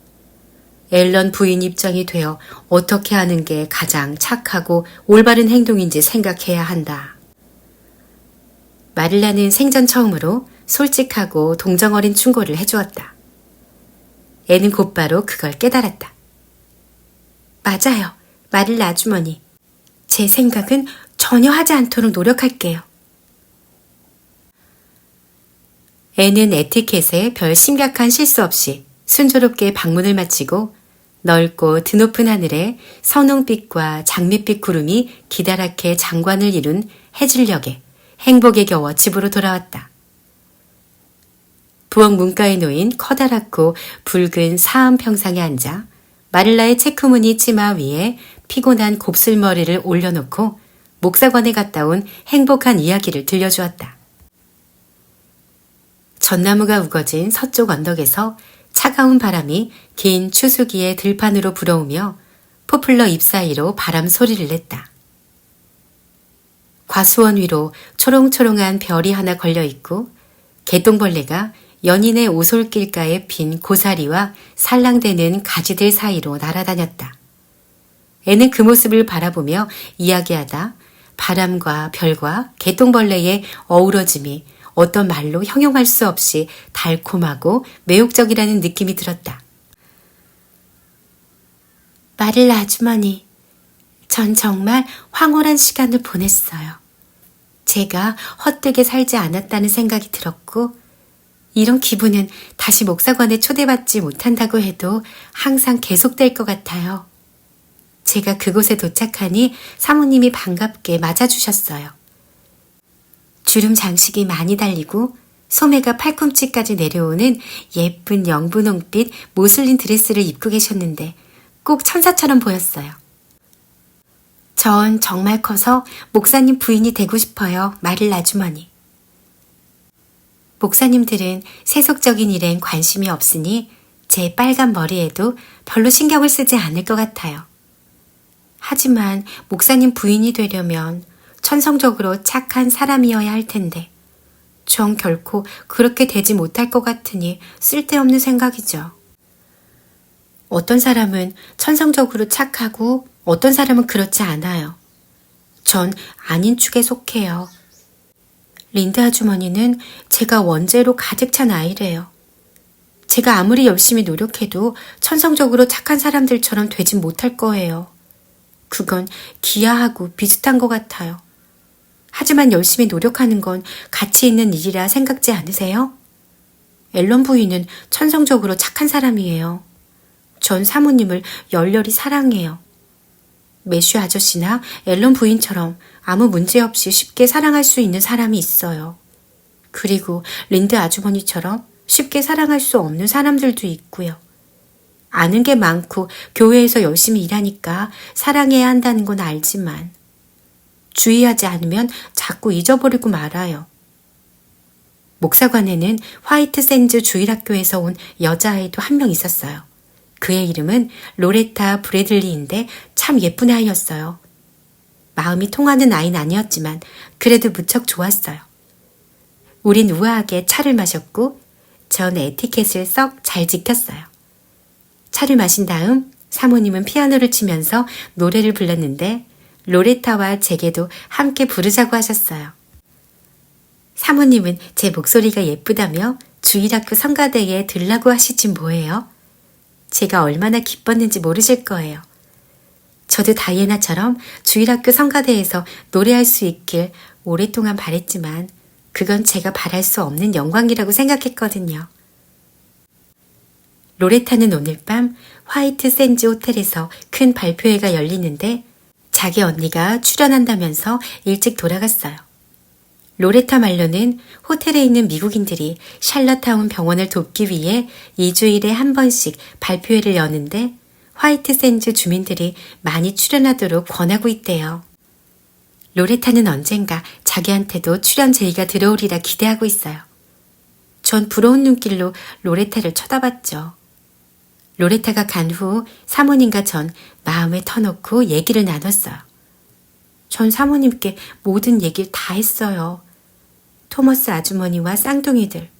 A: 앨런 부인 입장이 되어 어떻게 하는 게 가장 착하고 올바른 행동인지 생각해야 한다. 마릴라는 생전 처음으로 솔직하고 동정 어린 충고를 해주었다. 애는 곧바로 그걸 깨달았다. 맞아요, 마릴라 아주머니. 제 생각은 전혀 하지 않도록 노력할게요. 애는 에티켓에 별 심각한 실수 없이 순조롭게 방문을 마치고 넓고 드높은 하늘에 선홍빛과 장밋빛 구름이 기다랗게 장관을 이룬 해질녘에 행복에 겨워 집으로 돌아왔다. 부엌 문가에 놓인 커다랗고 붉은 사암 평상에 앉아 마릴라의 체크무늬 치마 위에 피곤한 곱슬머리를 올려놓고 목사관에 갔다 온 행복한 이야기를 들려주었다. 전나무가 우거진 서쪽 언덕에서 차가운 바람이 긴 추수기의 들판으로 불어오며 포플러 잎 사이로 바람 소리를 냈다. 과수원 위로 초롱초롱한 별이 하나 걸려있고 개똥벌레가 연인의 오솔길가에 핀 고사리와 살랑대는 가지들 사이로 날아다녔다. 애는 그 모습을 바라보며 이야기하다 바람과 별과 개똥벌레의 어우러짐이 어떤 말로 형용할 수 없이 달콤하고 매혹적이라는 느낌이 들었다. 마릴라 아주머니, 전 정말 황홀한 시간을 보냈어요. 제가 헛되게 살지 않았다는 생각이 들었고 이런 기분은 다시 목사관에 초대받지 못한다고 해도 항상 계속될 것 같아요. 제가 그곳에 도착하니 사모님이 반갑게 맞아주셨어요. 주름 장식이 많이 달리고 소매가 팔꿈치까지 내려오는 예쁜 영분홍빛 모슬린 드레스를 입고 계셨는데 꼭 천사처럼 보였어요. 전 정말 커서 목사님 부인이 되고 싶어요, 마릴라 아주머니. 목사님들은 세속적인 일엔 관심이 없으니 제 빨간 머리에도 별로 신경을 쓰지 않을 것 같아요. 하지만 목사님 부인이 되려면 천성적으로 착한 사람이어야 할 텐데 전 결코 그렇게 되지 못할 것 같으니 쓸데없는 생각이죠. 어떤 사람은 천성적으로 착하고 어떤 사람은 그렇지 않아요. 전 아닌 축에 속해요. 린드 아주머니는 제가 원죄로 가득 찬 아이래요. 제가 아무리 열심히 노력해도 천성적으로 착한 사람들처럼 되진 못할 거예요. 그건 기아하고 비슷한 것 같아요. 하지만 열심히 노력하는 건 가치 있는 일이라 생각지 않으세요? 앨런 부인은 천성적으로 착한 사람이에요. 전 사모님을 열렬히 사랑해요. 매슈 아저씨나 앨런 부인처럼 아무 문제 없이 쉽게 사랑할 수 있는 사람이 있어요. 그리고 린드 아주머니처럼 쉽게 사랑할 수 없는 사람들도 있고요. 아는 게 많고 교회에서 열심히 일하니까 사랑해야 한다는 건 알지만 주의하지 않으면 자꾸 잊어버리고 말아요. 목사관에는 화이트 샌즈 주일학교에서 온 여자아이도 한 명 있었어요. 그의 이름은 로레타 브래들리인데 참 예쁜 아이였어요. 마음이 통하는 아이는 아니었지만 그래도 무척 좋았어요. 우린 우아하게 차를 마셨고 전 에티켓을 썩 잘 지켰어요. 차를 마신 다음 사모님은 피아노를 치면서 노래를 불렀는데 로레타와 제게도 함께 부르자고 하셨어요. 사모님은 제 목소리가 예쁘다며 주일학교 성가대에 들라고 하시진 뭐예요? 제가 얼마나 기뻤는지 모르실 거예요. 저도 다이애나처럼 주일학교 성가대에서 노래할 수 있길 오랫동안 바랬지만 그건 제가 바랄 수 없는 영광이라고 생각했거든요. 로레타는 오늘 밤 화이트 샌즈 호텔에서 큰 발표회가 열리는데 자기 언니가 출연한다면서 일찍 돌아갔어요. 로레타 말로는 호텔에 있는 미국인들이 샬럿타운 병원을 돕기 위해 2주일에 한 번씩 발표회를 여는데 화이트 샌즈 주민들이 많이 출연하도록 권하고 있대요. 로레타는 언젠가 자기한테도 출연 제의가 들어오리라 기대하고 있어요. 전 부러운 눈길로 로레타를 쳐다봤죠. 로레타가 간 후 사모님과 전 마음을 터놓고 얘기를 나눴어요. 전 사모님께 모든 얘기를 다 했어요. 토머스 아주머니와 쌍둥이들,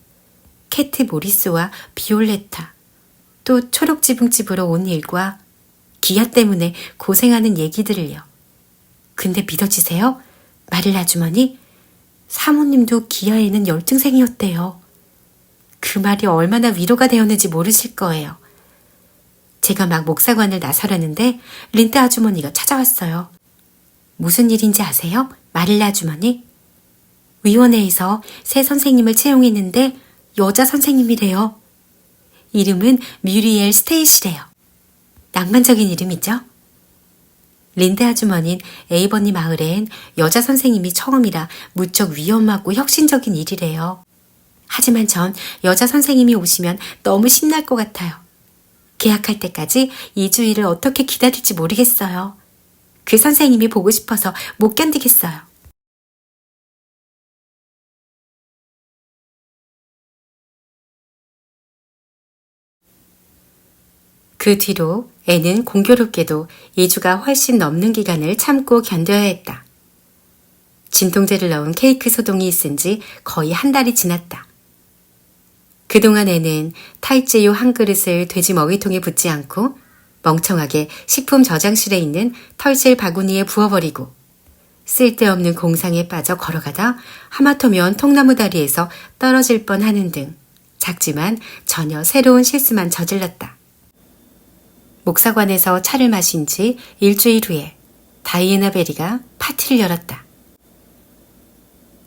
A: 캐트 모리스와 비올레타, 또 초록지붕집으로 온 일과 기아 때문에 고생하는 얘기들을요. 근데 믿어지세요? 마릴 아주머니? 사모님도 기아에는 열등생이었대요. 그 말이 얼마나 위로가 되었는지 모르실 거예요. 제가 막 목사관을 나서려는데 린드 아주머니가 찾아왔어요. 무슨 일인지 아세요? 마릴 아주머니? 위원회에서 새 선생님을 채용했는데 여자 선생님이래요. 이름은 뮤리엘 스테이시래요. 낭만적인 이름이죠? 린드 아주머니는 에이버니 마을엔 여자 선생님이 처음이라 무척 위험하고 혁신적인 일이래요. 하지만 전 여자 선생님이 오시면 너무 신날 것 같아요. 계약할 때까지 2주일을 어떻게 기다릴지 모르겠어요. 그 선생님이 보고 싶어서 못 견디겠어요. 그 뒤로 애는 공교롭게도 2주가 훨씬 넘는 기간을 참고 견뎌야 했다. 진통제를 넣은 케이크 소동이 있은 지 거의 한 달이 지났다. 그동안 애는 탈지유 한 그릇을 돼지 먹이통에 붓지 않고 멍청하게 식품 저장실에 있는 털실 바구니에 부어버리고 쓸데없는 공상에 빠져 걸어가다 하마터면 통나무 다리에서 떨어질 뻔하는 등 작지만 전혀 새로운 실수만 저질렀다. 목사관에서 차를 마신 지 일주일 후에 다이애나 베리가 파티를 열었다.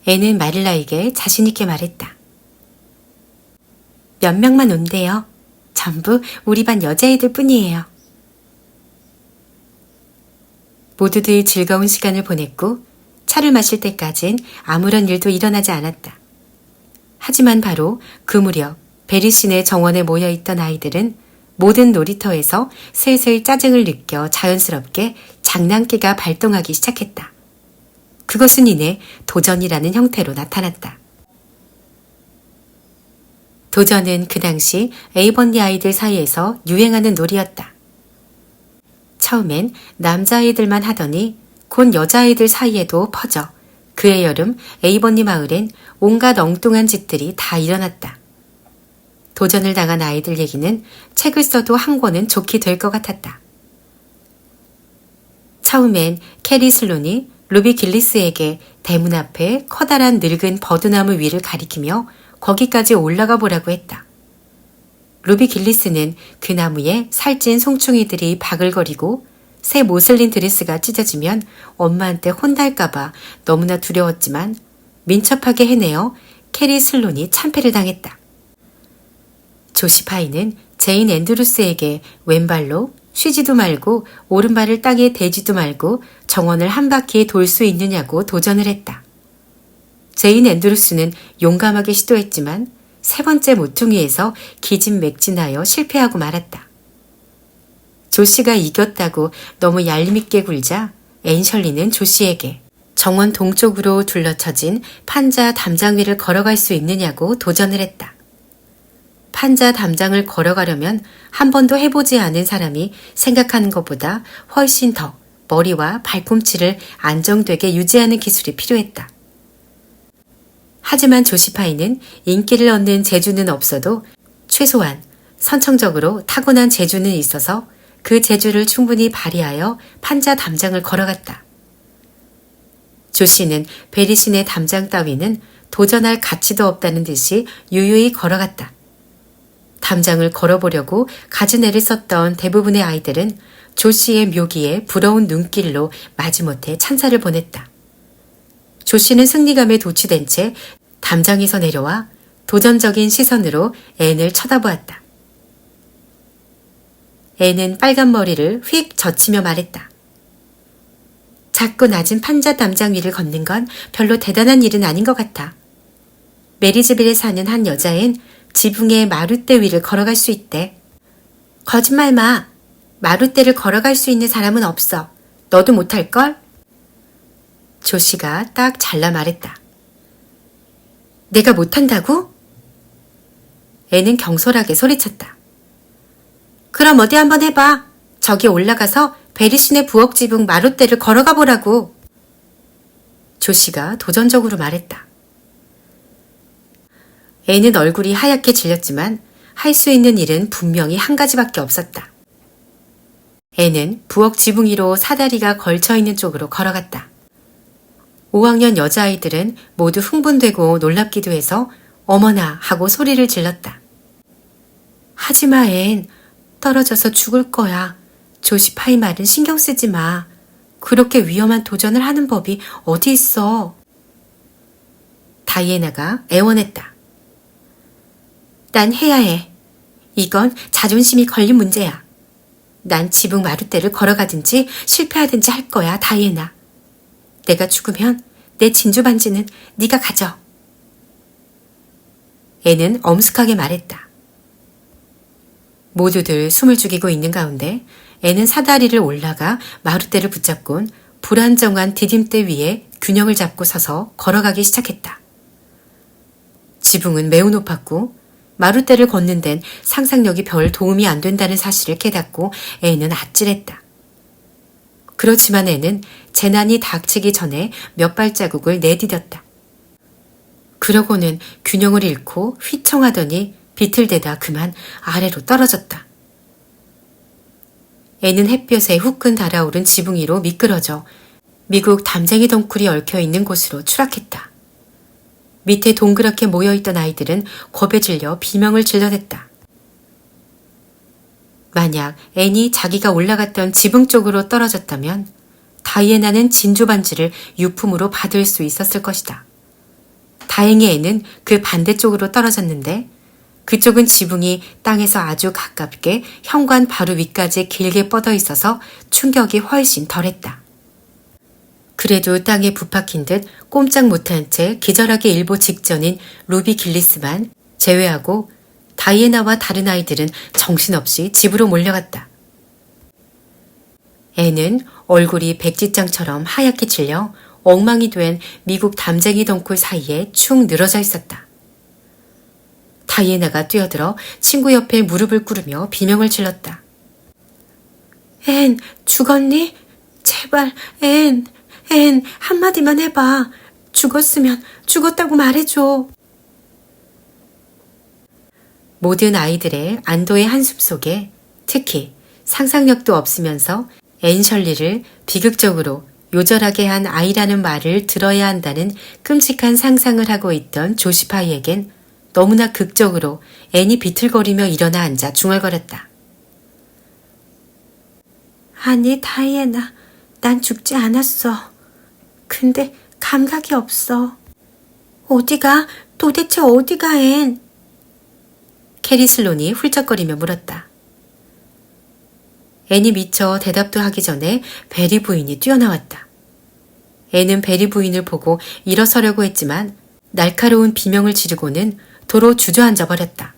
A: 애는 마릴라에게 자신있게 말했다. 몇 명만 온대요. 전부 우리 반 여자애들 뿐이에요. 모두들 즐거운 시간을 보냈고 차를 마실 때까진 아무런 일도 일어나지 않았다. 하지만 바로 그 무렵 베리 시내 정원에 모여있던 아이들은 모든 놀이터에서 슬슬 짜증을 느껴 자연스럽게 장난기가 발동하기 시작했다. 그것은 이내 도전이라는 형태로 나타났다. 도전은 그 당시 에이번리 아이들 사이에서 유행하는 놀이였다. 처음엔 남자아이들만 하더니 곧 여자아이들 사이에도 퍼져 그해 여름 에이버니 마을엔 온갖 엉뚱한 짓들이 다 일어났다. 도전을 당한 아이들 얘기는 책을 써도 한 권은 좋게 될 것 같았다. 처음엔 캐리 슬론이 루비 길리스에게 대문 앞에 커다란 늙은 버드나무 위를 가리키며 거기까지 올라가 보라고 했다. 루비 길리스는 그 나무에 살찐 송충이들이 바글거리고 새 모슬린 드레스가 찢어지면 엄마한테 혼날까봐 너무나 두려웠지만 민첩하게 해내어 캐리 슬론이 참패를 당했다. 조시 파이는 제인 앤드루스에게 왼발로 쉬지도 말고 오른발을 땅에 대지도 말고 정원을 한 바퀴 돌 수 있느냐고 도전을 했다. 제인 앤드루스는 용감하게 시도했지만 세 번째 모퉁이에서 기진맥진하여 실패하고 말았다. 조시가 이겼다고 너무 얄밉게 굴자 앤셜리는 조시에게 정원 동쪽으로 둘러쳐진 판자 담장 위를 걸어갈 수 있느냐고 도전을 했다. 판자 담장을 걸어가려면 한 번도 해보지 않은 사람이 생각하는 것보다 훨씬 더 머리와 발꿈치를 안정되게 유지하는 기술이 필요했다. 하지만 조시파이는 인기를 얻는 재주는 없어도 최소한 선천적으로 타고난 재주는 있어서 그 재주를 충분히 발휘하여 판자 담장을 걸어갔다. 조시는 베리신의 담장 따위는 도전할 가치도 없다는 듯이 유유히 걸어갔다. 담장을 걸어보려고 가즈네를 썼던 대부분의 아이들은 조씨의 묘기에 부러운 눈길로 마지못해 찬사를 보냈다. 조씨는 승리감에 도취된 채 담장에서 내려와 도전적인 시선으로 앤을 쳐다보았다. 앤은 빨간 머리를 휙 젖히며 말했다. 작고 낮은 판자 담장 위를 걷는 건 별로 대단한 일은 아닌 것 같아. 메리즈빌에 사는 한 여자엔 지붕의 마룻대 위를 걸어갈 수 있대. 거짓말 마. 마룻대를 걸어갈 수 있는 사람은 없어. 너도 못할걸? 조씨가 딱 잘라 말했다. 내가 못한다고? 애는 경솔하게 소리쳤다. 그럼 어디 한번 해봐. 저기 올라가서 베리신의 부엌 지붕 마룻대를 걸어가 보라고. 조씨가 도전적으로 말했다. 애는 얼굴이 하얗게 질렸지만 할 수 있는 일은 분명히 한 가지밖에 없었다. 애는 부엌 지붕 위로 사다리가 걸쳐있는 쪽으로 걸어갔다. 5학년 여자아이들은 모두 흥분되고 놀랍기도 해서 어머나 하고 소리를 질렀다. 하지마 앤. 떨어져서 죽을 거야. 조시파이 말은 신경 쓰지 마. 그렇게 위험한 도전을 하는 법이 어디 있어. 다이애나가 애원했다. 난 해야 해. 이건 자존심이 걸린 문제야. 난 지붕 마룻대를 걸어가든지 실패하든지 할 거야, 다이애나. 내가 죽으면 내 진주 반지는 네가 가져. 애는 엄숙하게 말했다. 모두들 숨을 죽이고 있는 가운데 애는 사다리를 올라가 마룻대를 붙잡곤 불안정한 디딤대 위에 균형을 잡고 서서 걸어가기 시작했다. 지붕은 매우 높았고 마룻대를 걷는 데는 상상력이 별 도움이 안 된다는 사실을 깨닫고 애는 아찔했다. 그렇지만 애는 재난이 닥치기 전에 몇 발자국을 내디뎠다. 그러고는 균형을 잃고 휘청하더니 비틀대다 그만 아래로 떨어졌다. 애는 햇볕에 후끈 달아오른 지붕 위로 미끄러져 미국 담쟁이 덩쿨이 얽혀있는 곳으로 추락했다. 밑에 동그랗게 모여있던 아이들은 겁에 질려 비명을 질러댔다. 만약 앤이 자기가 올라갔던 지붕 쪽으로 떨어졌다면 다이애나는 진주 반지를 유품으로 받을 수 있었을 것이다. 다행히 앤은 그 반대쪽으로 떨어졌는데 그쪽은 지붕이 땅에서 아주 가깝게 현관 바로 위까지 길게 뻗어 있어서 충격이 훨씬 덜했다. 그래도 땅에 부박힌 듯 꼼짝 못한 채 기절하기 일보 직전인 루비 길리스만 제외하고 다이애나와 다른 아이들은 정신없이 집으로 몰려갔다. 애는 얼굴이 백지장처럼 하얗게 질려 엉망이 된 미국 담쟁이 덩굴 사이에 축 늘어져 있었다. 다이애나가 뛰어들어 친구 옆에 무릎을 꿇으며 비명을 질렀다. 앤, 죽었니? 제발, 앤. 앤, 한마디만 해봐. 죽었으면 죽었다고 말해줘. 모든 아이들의 안도의 한숨 속에 특히 상상력도 없으면서 앤 셜리를 비극적으로 요절하게 한 아이라는 말을 들어야 한다는 끔찍한 상상을 하고 있던 조시파이에겐 너무나 극적으로 앤이 비틀거리며 일어나 앉아 중얼거렸다. 아니, 다이애나, 난 죽지 않았어. 근데 감각이 없어. 어디가? 도대체 어디가, 앤? 캐리 슬론이 훌쩍거리며 물었다. 앤이 미처 대답도 하기 전에 베리 부인이 뛰어나왔다. 앤은 베리 부인을 보고 일어서려고 했지만 날카로운 비명을 지르고는 도로 주저앉아 버렸다.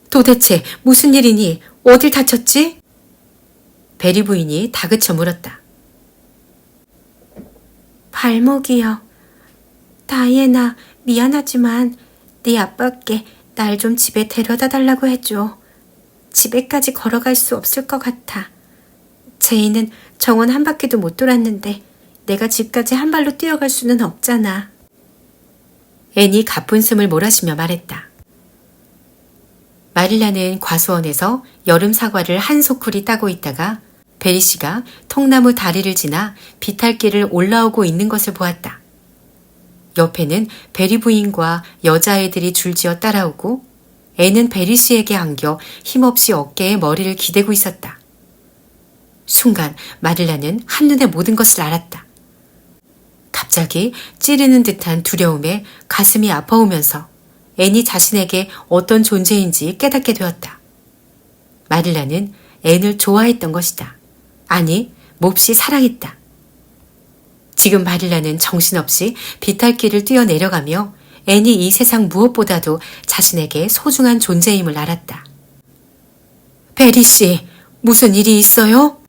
A: 도대체 무슨 일이니? 어딜 다쳤지? 베리 부인이 다그쳐 물었다. 발목이요. 다이애나, 미안하지만 네 아빠께 날 좀 집에 데려다 달라고 해줘. 집에까지 걸어갈 수 없을 것 같아. 제이는 정원 한 바퀴도 못 돌았는데 내가 집까지 한 발로 뛰어갈 수는 없잖아. 앤이 가쁜 숨을 몰아쉬며 말했다. 마릴라는 과수원에서 여름 사과를 한 소쿠리 따고 있다가 베리 씨가 통나무 다리를 지나 비탈길을 올라오고 있는 것을 보았다. 옆에는 베리 부인과 여자애들이 줄지어 따라오고 앤은 베리 씨에게 안겨 힘없이 어깨에 머리를 기대고 있었다. 순간 마릴라는 한눈에 모든 것을 알았다. 갑자기 찌르는 듯한 두려움에 가슴이 아파오면서 앤이 자신에게 어떤 존재인지 깨닫게 되었다. 마릴라는 앤을 좋아했던 것이다. 아니, 몹시 사랑했다. 지금 마릴라는 정신없이 비탈길을 뛰어내려가며 앤이 이 세상 무엇보다도 자신에게 소중한 존재임을 알았다. 베리 씨, 무슨 일이 있어요?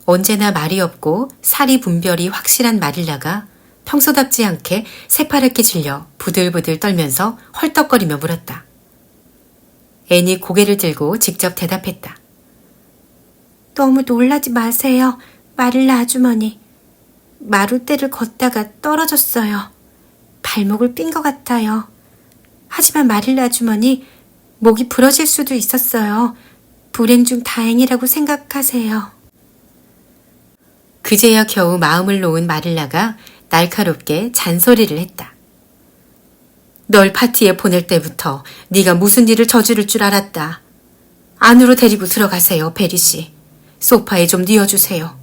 A: 언제나 말이 없고 사리 분별이 확실한 마릴라가 평소답지 않게 새파랗게 질려 부들부들 떨면서 헐떡거리며 물었다. 앤이 고개를 들고 직접 대답했다. 너무 놀라지 마세요. 마릴라 아주머니. 마룻대를 걷다가 떨어졌어요. 발목을 삔 것 같아요. 하지만 마릴라 아주머니, 목이 부러질 수도 있었어요. 불행 중 다행이라고 생각하세요. 그제야 겨우 마음을 놓은 마릴라가 날카롭게 잔소리를 했다. 널 파티에 보낼 때부터 네가 무슨 일을 저지를 줄 알았다. 안으로 데리고 들어가세요, 베리 씨. 소파에 좀 뉘어주세요.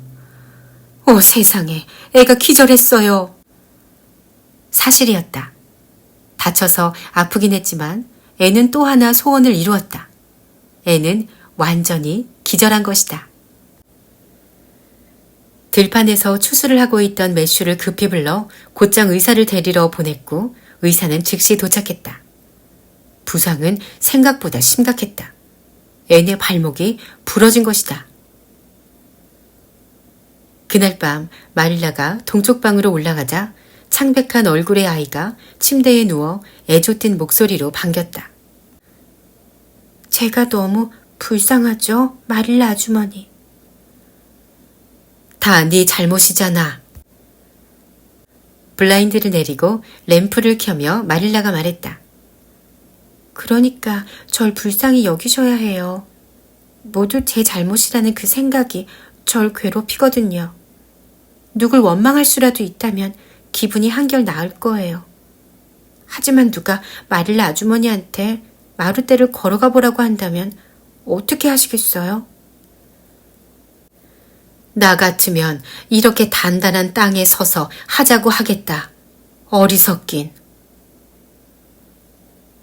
A: 세상에, 애가 기절했어요. 사실이었다. 다쳐서 아프긴 했지만 애는 또 하나 소원을 이루었다. 애는 완전히 기절한 것이다. 들판에서 추수를 하고 있던 매슈를 급히 불러 곧장 의사를 데리러 보냈고 의사는 즉시 도착했다. 부상은 생각보다 심각했다. 애의 발목이 부러진 것이다. 그날 밤 마릴라가 동쪽 방으로 올라가자 창백한 얼굴의 아이가 침대에 누워 애좋든 목소리로 반겼다. 제가 너무 불쌍하죠, 마릴라 아주머니. 다 네 잘못이잖아. 블라인드를 내리고 램프를 켜며 마릴라가 말했다. 그러니까 절 불쌍히 여기셔야 해요. 모두 제 잘못이라는 그 생각이 절 괴롭히거든요. 누굴 원망할 수라도 있다면 기분이 한결 나을 거예요. 하지만 누가 마릴라 아주머니한테 마룻대를 걸어가 보라고 한다면 어떻게 하시겠어요? 나 같으면 이렇게 단단한 땅에 서서 하자고 하겠다. 어리석긴.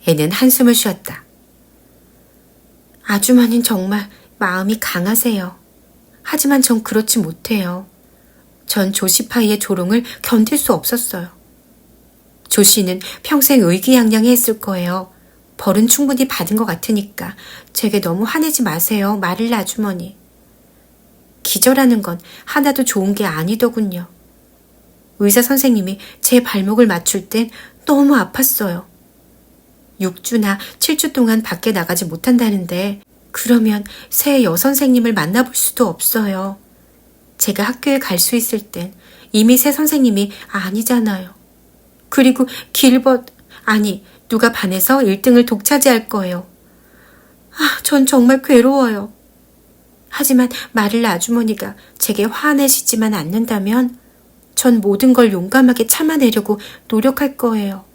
A: 애는 한숨을 쉬었다. 아주머니는 정말 마음이 강하세요. 하지만 전 그렇지 못해요. 전 조시파이의 조롱을 견딜 수 없었어요. 조씨는 평생 의기양양했을 거예요. 벌은 충분히 받은 것 같으니까 제게 너무 화내지 마세요, 마릴라 아주머니. 기절하는 건 하나도 좋은 게 아니더군요. 의사 선생님이 제 발목을 맞출 땐 너무 아팠어요. 6주나 7주 동안 밖에 나가지 못한다는데 그러면 새 여선생님을 만나볼 수도 없어요. 제가 학교에 갈 수 있을 땐 이미 새 선생님이 아니잖아요. 그리고 누가 반에서 1등을 독차지할 거예요. 전 정말 괴로워요. 하지만 마를라 아주머니가 제게 화내시지만 않는다면 전 모든 걸 용감하게 참아내려고 노력할 거예요.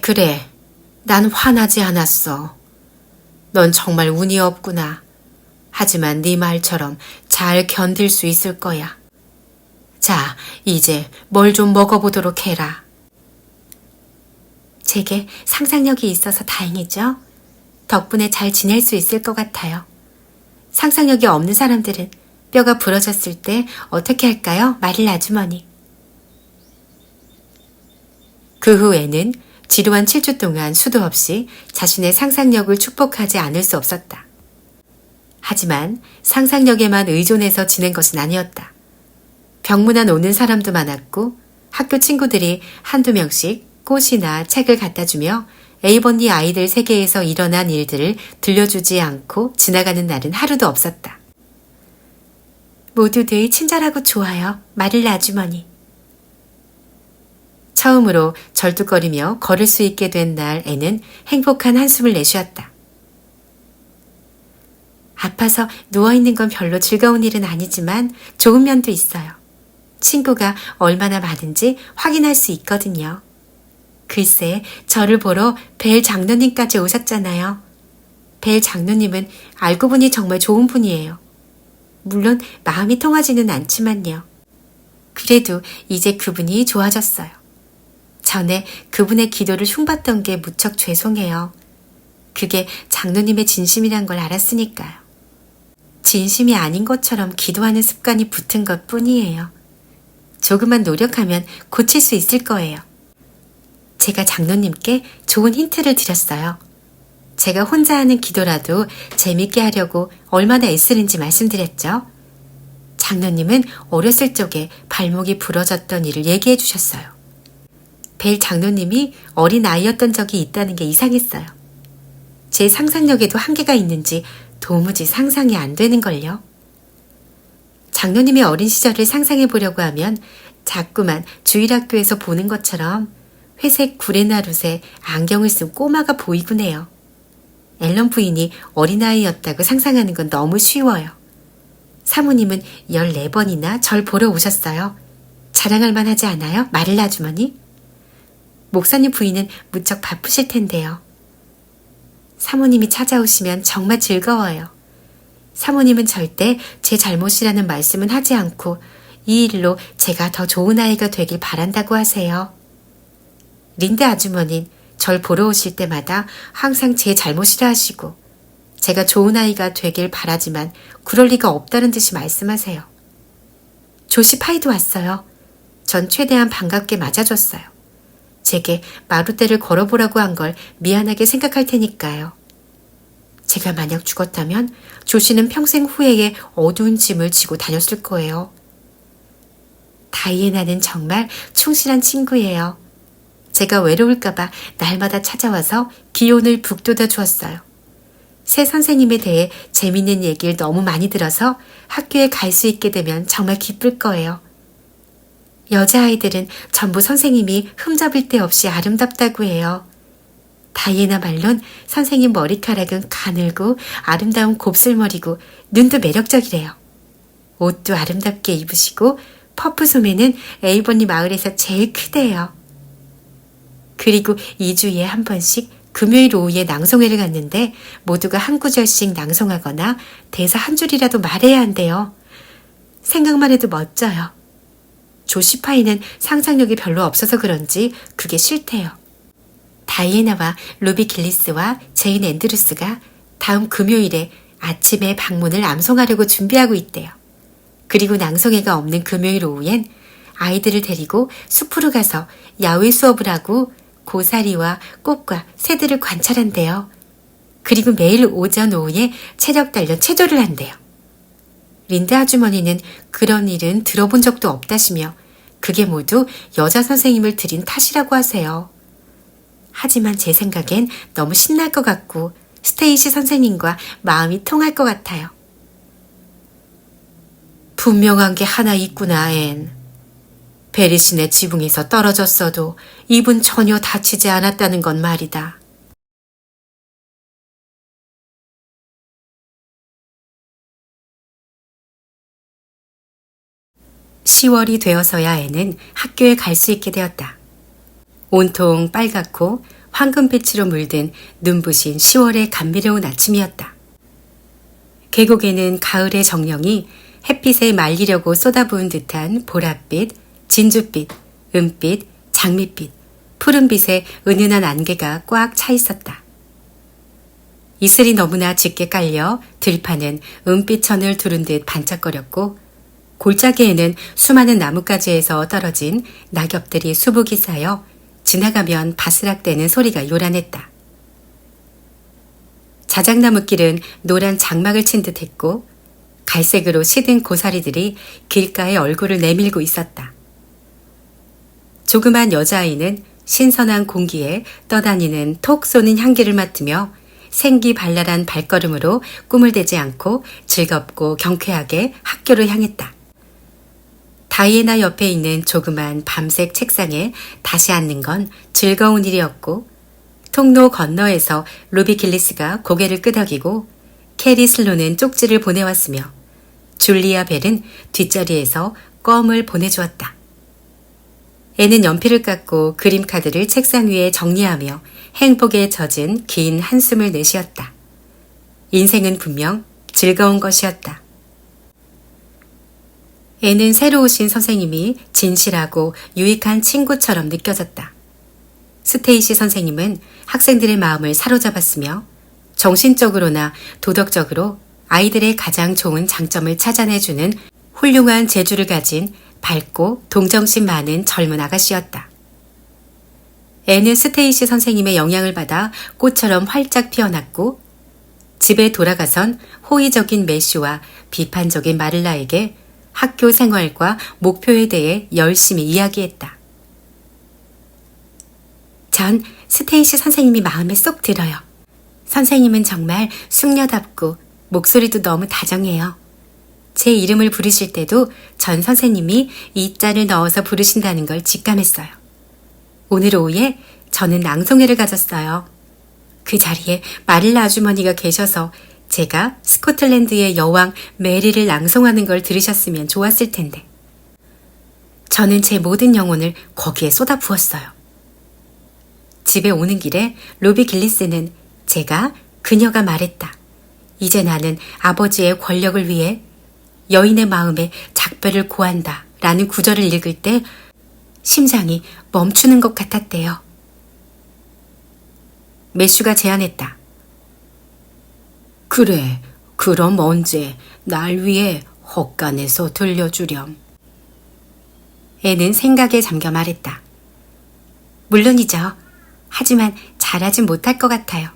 A: 그래. 난 화나지 않았어. 넌 정말 운이 없구나. 하지만 네 말처럼 잘 견딜 수 있을 거야. 자, 이제 뭘 좀 먹어보도록 해라. 제게 상상력이 있어서 다행이죠. 덕분에 잘 지낼 수 있을 것 같아요. 상상력이 없는 사람들은 뼈가 부러졌을 때 어떻게 할까요? 마릴라 아주머니. 그 후에는 지루한 7주 동안 수도 없이 자신의 상상력을 축복하지 않을 수 없었다. 하지만 상상력에만 의존해서 지낸 것은 아니었다. 병문안 오는 사람도 많았고 학교 친구들이 한두 명씩 꽃이나 책을 갖다 주며 에이번니 아이들 세계에서 일어난 일들을 들려주지 않고 지나가는 날은 하루도 없었다. 모두들 친절하고 좋아요, 마릴라 아주머니. 처음으로 절뚝거리며 걸을 수 있게 된 날 애는 행복한 한숨을 내쉬었다. 아파서 누워있는 건 별로 즐거운 일은 아니지만 좋은 면도 있어요. 친구가 얼마나 많은지 확인할 수 있거든요. 글쎄, 저를 보러 벨 장로님까지 오셨잖아요. 벨 장로님은 알고 보니 정말 좋은 분이에요. 물론 마음이 통하지는 않지만요. 그래도 이제 그분이 좋아졌어요. 전에 그분의 기도를 흉봤던 게 무척 죄송해요. 그게 장로님의 진심이란 걸 알았으니까요. 진심이 아닌 것처럼 기도하는 습관이 붙은 것 뿐이에요. 조금만 노력하면 고칠 수 있을 거예요. 제가 장로님께 좋은 힌트를 드렸어요. 제가 혼자 하는 기도라도 재밌게 하려고 얼마나 애쓰는지 말씀드렸죠. 장로님은 어렸을 적에 발목이 부러졌던 일을 얘기해 주셨어요. 벨 장로님이 어린 아이였던 적이 있다는 게 이상했어요. 제 상상력에도 한계가 있는지 도무지 상상이 안 되는걸요. 장로님의 어린 시절을 상상해 보려고 하면 자꾸만 주일학교에서 보는 것처럼 회색 구레나룻에 안경을 쓴 꼬마가 보이곤 해요. 앨런 부인이 어린아이였다고 상상하는 건 너무 쉬워요. 사모님은 14번이나 절 보러 오셨어요. 자랑할 만하지 않아요? 마릴라 아주머니? 목사님 부인은 무척 바쁘실 텐데요. 사모님이 찾아오시면 정말 즐거워요. 사모님은 절대 제 잘못이라는 말씀은 하지 않고 이 일로 제가 더 좋은 아이가 되길 바란다고 하세요. 린드 아주머니는 절 보러 오실 때마다 항상 제 잘못이라 하시고 제가 좋은 아이가 되길 바라지만 그럴 리가 없다는 듯이 말씀하세요. 조시 파이도 왔어요. 전 최대한 반갑게 맞아줬어요. 제게 마루대를 걸어보라고 한 걸 미안하게 생각할 테니까요. 제가 만약 죽었다면 조씨는 평생 후회에 어두운 짐을 지고 다녔을 거예요. 다이애나는 정말 충실한 친구예요. 제가 외로울까봐 날마다 찾아와서 기운을 북돋아 주었어요. 새 선생님에 대해 재밌는 얘기를 너무 많이 들어서 학교에 갈 수 있게 되면 정말 기쁠 거예요. 여자아이들은 전부 선생님이 흠잡을 데 없이 아름답다고 해요. 다이애나 말론 선생님 머리카락은 가늘고 아름다운 곱슬머리고 눈도 매력적이래요. 옷도 아름답게 입으시고 퍼프 소매는 에이번니 마을에서 제일 크대요. 그리고 2주에 한 번씩 금요일 오후에 낭송회를 갔는데 모두가 한 구절씩 낭송하거나 대사 한 줄이라도 말해야 한대요. 생각만 해도 멋져요. 조시파이는 상상력이 별로 없어서 그런지 그게 싫대요. 다이애나와 루비 길리스와 제인 앤드루스가 다음 금요일에 아침에 방문을 암송하려고 준비하고 있대요. 그리고 낭송회가 없는 금요일 오후엔 아이들을 데리고 숲으로 가서 야외 수업을 하고 고사리와 꽃과 새들을 관찰한대요. 그리고 매일 오전 오후에 체력 단련 체조를 한대요. 린드 아주머니는 그런 일은 들어본 적도 없다시며 그게 모두 여자 선생님을 들인 탓이라고 하세요. 하지만 제 생각엔 너무 신날 것 같고 스테이시 선생님과 마음이 통할 것 같아요. 분명한 게 하나 있구나, 앤. 베리신의 지붕에서 떨어졌어도 입은 전혀 다치지 않았다는 건 말이다. (10월이) 되어서야 앤은 학교에 갈 수 있게 되었다. 온통 빨갛고 황금빛으로 물든 눈부신 10월의 감미로운 아침이었다. 계곡에는 가을의 정령이 햇빛에 말리려고 쏟아부은 듯한 보랏빛, 진주빛, 은빛, 장밋빛, 푸른빛의 은은한 안개가 꽉 차 있었다. 이슬이 너무나 짙게 깔려 들판은 은빛천을 두른 듯 반짝거렸고 골짜기에는 수많은 나뭇가지에서 떨어진 낙엽들이 수북이 쌓여 지나가면 바스락대는 소리가 요란했다. 자작나무길은 노란 장막을 친 듯했고 갈색으로 시든 고사리들이 길가에 얼굴을 내밀고 있었다. 조그만 여자아이는 신선한 공기에 떠다니는 톡 쏘는 향기를 맡으며 생기발랄한 발걸음으로 꿈을 대지 않고 즐겁고 경쾌하게 학교를 향했다. 다이애나 옆에 있는 조그만 밤색 책상에 다시 앉는 건 즐거운 일이었고 통로 건너에서 루비 길리스가 고개를 끄덕이고 캐리 슬로는 쪽지를 보내왔으며 줄리아 벨은 뒷자리에서 껌을 보내주었다. 애는 연필을 깎고 그림 카드를 책상 위에 정리하며 행복에 젖은 긴 한숨을 내쉬었다. 인생은 분명 즐거운 것이었다. 애는 새로 오신 선생님이 진실하고 유익한 친구처럼 느껴졌다. 스테이시 선생님은 학생들의 마음을 사로잡았으며 정신적으로나 도덕적으로 아이들의 가장 좋은 장점을 찾아내주는 훌륭한 재주를 가진 밝고 동정심 많은 젊은 아가씨였다. 애는 스테이시 선생님의 영향을 받아 꽃처럼 활짝 피어났고 집에 돌아가선 호의적인 매슈와 비판적인 마를라에게 학교 생활과 목표에 대해 열심히 이야기했다. 전 스테이시 선생님이 마음에 쏙 들어요. 선생님은 정말 숙녀답고 목소리도 너무 다정해요. 제 이름을 부르실 때도 전 선생님이 이 자를 넣어서 부르신다는 걸 직감했어요. 오늘 오후에 저는 낭송회를 가졌어요. 그 자리에 마릴라 아주머니가 계셔서 제가 스코틀랜드의 여왕 메리를 낭송하는 걸 들으셨으면 좋았을 텐데. 저는 제 모든 영혼을 거기에 쏟아부었어요. 집에 오는 길에 로비 길리스는 제가 그녀가 말했다. 이제 나는 아버지의 권력을 위해 여인의 마음에 작별을 고한다 라는 구절을 읽을 때 심장이 멈추는 것 같았대요. 매슈가 제안했다. 그래, 그럼 언제 날 위해 헛간에서 들려주렴. 애는 생각에 잠겨 말했다. 물론이죠. 하지만 잘하진 못할 것 같아요.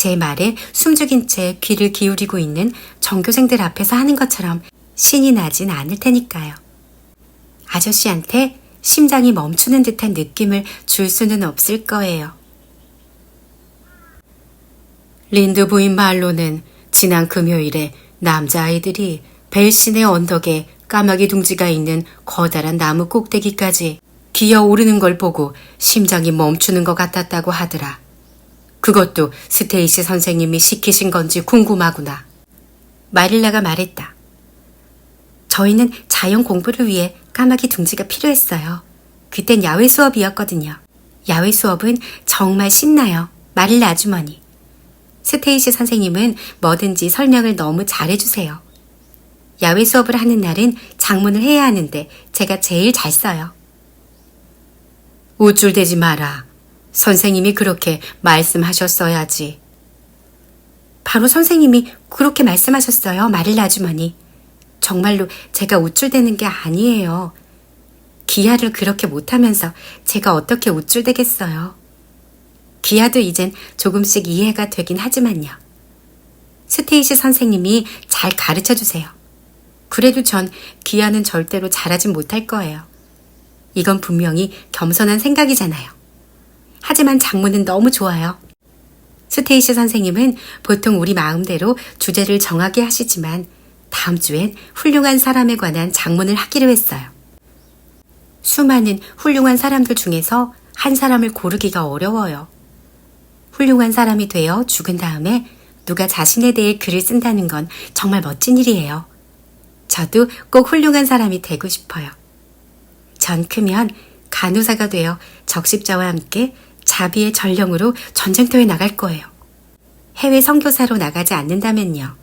A: 제 말에 숨죽인 채 귀를 기울이고 있는 전교생들 앞에서 하는 것처럼 신이 나진 않을 테니까요. 아저씨한테 심장이 멈추는 듯한 느낌을 줄 수는 없을 거예요. 린드 부인 말로는 지난 금요일에 남자아이들이 벨신의 언덕에 까마귀 둥지가 있는 커다란 나무 꼭대기까지 기어 오르는 걸 보고 심장이 멈추는 것 같았다고 하더라. 그것도 스테이시 선생님이 시키신 건지 궁금하구나. 마릴라가 말했다. 저희는 자연 공부를 위해 까마귀 둥지가 필요했어요. 그땐 야외 수업이었거든요. 야외 수업은 정말 신나요. 마릴라 아주머니. 스테이시 선생님은 뭐든지 설명을 너무 잘해주세요. 야외 수업을 하는 날은 장문을 해야 하는데 제가 제일 잘 써요. 우쭐대지 마라. 선생님이 그렇게 말씀하셨어야지. 바로 선생님이 그렇게 말씀하셨어요, 마릴라 아주머니. 정말로 제가 우쭐대는 게 아니에요. 기하를 그렇게 못하면서 제가 어떻게 우쭐대겠어요. 기하도 이젠 조금씩 이해가 되긴 하지만요. 스테이시 선생님이 잘 가르쳐주세요. 그래도 전 기하는 절대로 잘하진 못할 거예요. 이건 분명히 겸손한 생각이잖아요. 하지만 장문은 너무 좋아요. 스테이시 선생님은 보통 우리 마음대로 주제를 정하게 하시지만 다음 주엔 훌륭한 사람에 관한 작문을 하기로 했어요. 수많은 훌륭한 사람들 중에서 한 사람을 고르기가 어려워요. 훌륭한 사람이 되어 죽은 다음에 누가 자신에 대해 글을 쓴다는 건 정말 멋진 일이에요. 저도 꼭 훌륭한 사람이 되고 싶어요. 전 크면 간호사가 되어 적십자와 함께 자비의 전령으로 전쟁터에 나갈 거예요. 해외 선교사로 나가지 않는다면요.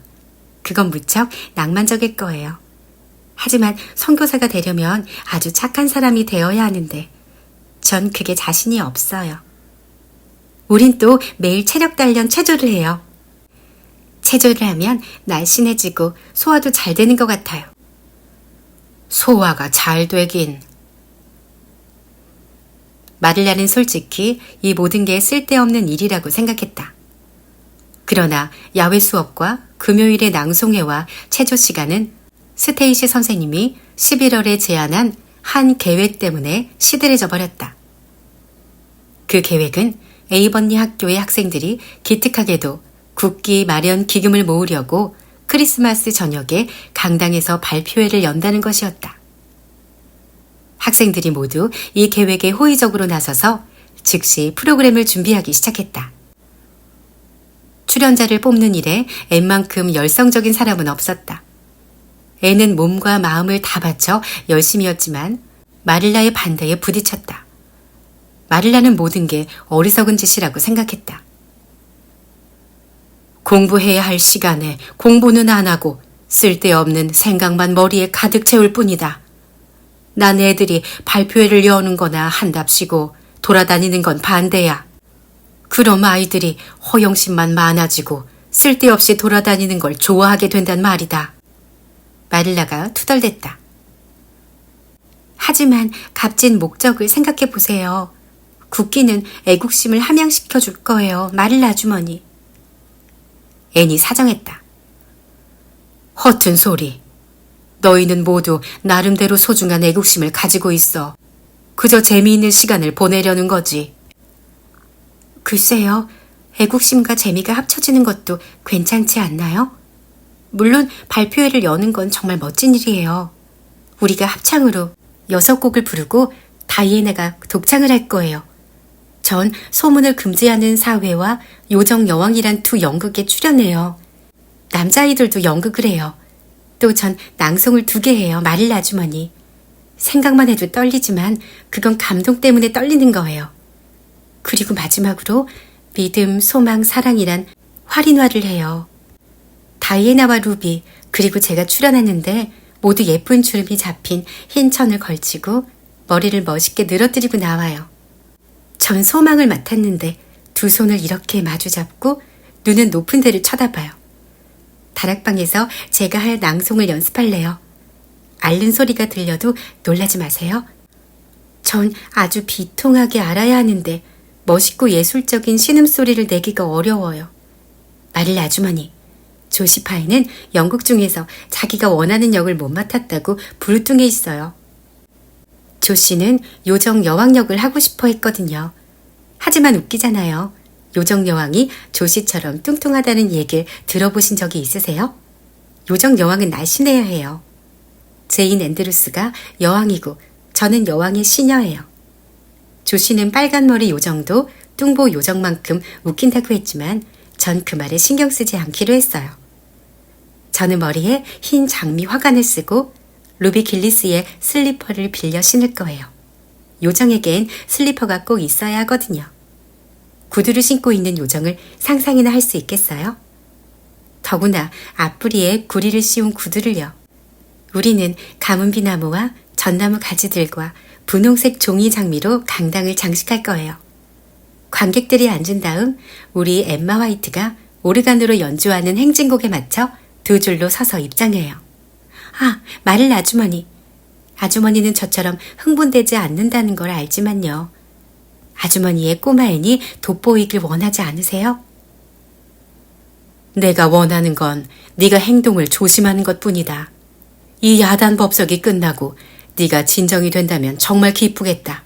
A: 그건 무척 낭만적일 거예요. 하지만 선교사가 되려면 아주 착한 사람이 되어야 하는데 전 그게 자신이 없어요. 우린 또 매일 체력 단련 체조를 해요. 체조를 하면 날씬해지고 소화도 잘 되는 것 같아요. 소화가 잘 되긴. 마를라는 솔직히 이 모든 게 쓸데없는 일이라고 생각했다. 그러나 야외 수업과 금요일의 낭송회와 체조 시간은 스테이시 선생님이 11월에 제안한 한 계획 때문에 시들해져 버렸다. 그 계획은 에이번리 학교의 학생들이 기특하게도 국기 마련 기금을 모으려고 크리스마스 저녁에 강당에서 발표회를 연다는 것이었다. 학생들이 모두 이 계획에 호의적으로 나서서 즉시 프로그램을 준비하기 시작했다. 출연자를 뽑는 일에 앤만큼 열성적인 사람은 없었다. 애는 몸과 마음을 다 바쳐 열심히였지만 마릴라의 반대에 부딪혔다. 마릴라는 모든 게 어리석은 짓이라고 생각했다. 공부해야 할 시간에 공부는 안 하고 쓸데없는 생각만 머리에 가득 채울 뿐이다. 난 애들이 발표회를 여는 거나 한답시고 돌아다니는 건 반대야. 그럼 아이들이 허영심만 많아지고 쓸데없이 돌아다니는 걸 좋아하게 된단 말이다. 마릴라가 투덜댔다. 하지만 값진 목적을 생각해 보세요. 국기는 애국심을 함양시켜 줄 거예요. 마릴라 아주머니. 앤이 사정했다. 허튼 소리. 너희는 모두 나름대로 소중한 애국심을 가지고 있어. 그저 재미있는 시간을 보내려는 거지. 글쎄요. 애국심과 재미가 합쳐지는 것도 괜찮지 않나요? 물론 발표회를 여는 건 정말 멋진 일이에요. 우리가 합창으로 6곡을 부르고 다이애나가 독창을 할 거예요. 전 소문을 금지하는 사회와 요정 여왕이란 두 연극에 출연해요. 남자아이들도 연극을 해요. 또 전 낭송을 2개 해요. 마릴라 아주머니. 생각만 해도 떨리지만 그건 감동 때문에 떨리는 거예요. 그리고 마지막으로 믿음, 소망, 사랑이란 활인화를 해요. 다이애나와 루비 그리고 제가 출연했는데 모두 예쁜 주름이 잡힌 흰 천을 걸치고 머리를 멋있게 늘어뜨리고 나와요. 전 소망을 맡았는데 두 손을 이렇게 마주 잡고 눈은 높은 데를 쳐다봐요. 다락방에서 제가 할 낭송을 연습할래요. 앓는 소리가 들려도 놀라지 마세요. 전 아주 비통하게 알아야 하는데 멋있고 예술적인 신음소리를 내기가 어려워요. 마릴라 아주머니, 조시파이는 연극 중에서 자기가 원하는 역을 못 맡았다고 불우뚱해 있어요. 조씨는 요정 여왕 역을 하고 싶어 했거든요. 하지만 웃기잖아요. 요정 여왕이 조씨처럼 뚱뚱하다는 얘기를 들어보신 적이 있으세요? 요정 여왕은 날씬해야 해요. 제인 앤드루스가 여왕이고 저는 여왕의 시녀예요. 조씨는 빨간 머리 요정도 뚱보 요정만큼 웃긴다고 했지만 전 그 말에 신경 쓰지 않기로 했어요. 저는 머리에 흰 장미 화관을 쓰고 루비 길리스의 슬리퍼를 빌려 신을 거예요. 요정에겐 슬리퍼가 꼭 있어야 하거든요. 구두를 신고 있는 요정을 상상이나 할 수 있겠어요? 더구나 앞부리에 구리를 씌운 구두를요. 우리는 가문비나무와 전나무 가지들과 분홍색 종이 장미로 강당을 장식할 거예요. 관객들이 앉은 다음 우리 엠마 화이트가 오르간으로 연주하는 행진곡에 맞춰 2줄로 서서 입장해요. 아, 마릴라 아주머니. 아주머니는 저처럼 흥분되지 않는다는 걸 알지만요. 아주머니의 꼬마 앤이 돋보이길 원하지 않으세요? 내가 원하는 건 네가 행동을 조심하는 것뿐이다. 이 야단 법석이 끝나고 네가 진정이 된다면 정말 기쁘겠다.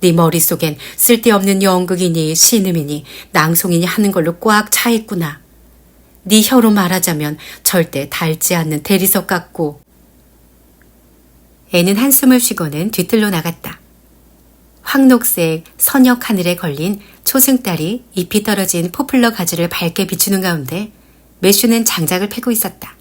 A: 네 머릿속엔 쓸데없는 연극이니 신음이니 낭송이니 하는 걸로 꽉 차 있구나. 네 혀로 말하자면 절대 닳지 않는 대리석 같고. 애는 한숨을 쉬고는 뒤뜰로 나갔다. 황록색 선역 하늘에 걸린 초승달이 잎이 떨어진 포플러 가지를 밝게 비추는 가운데 매슈는 장작을 패고 있었다.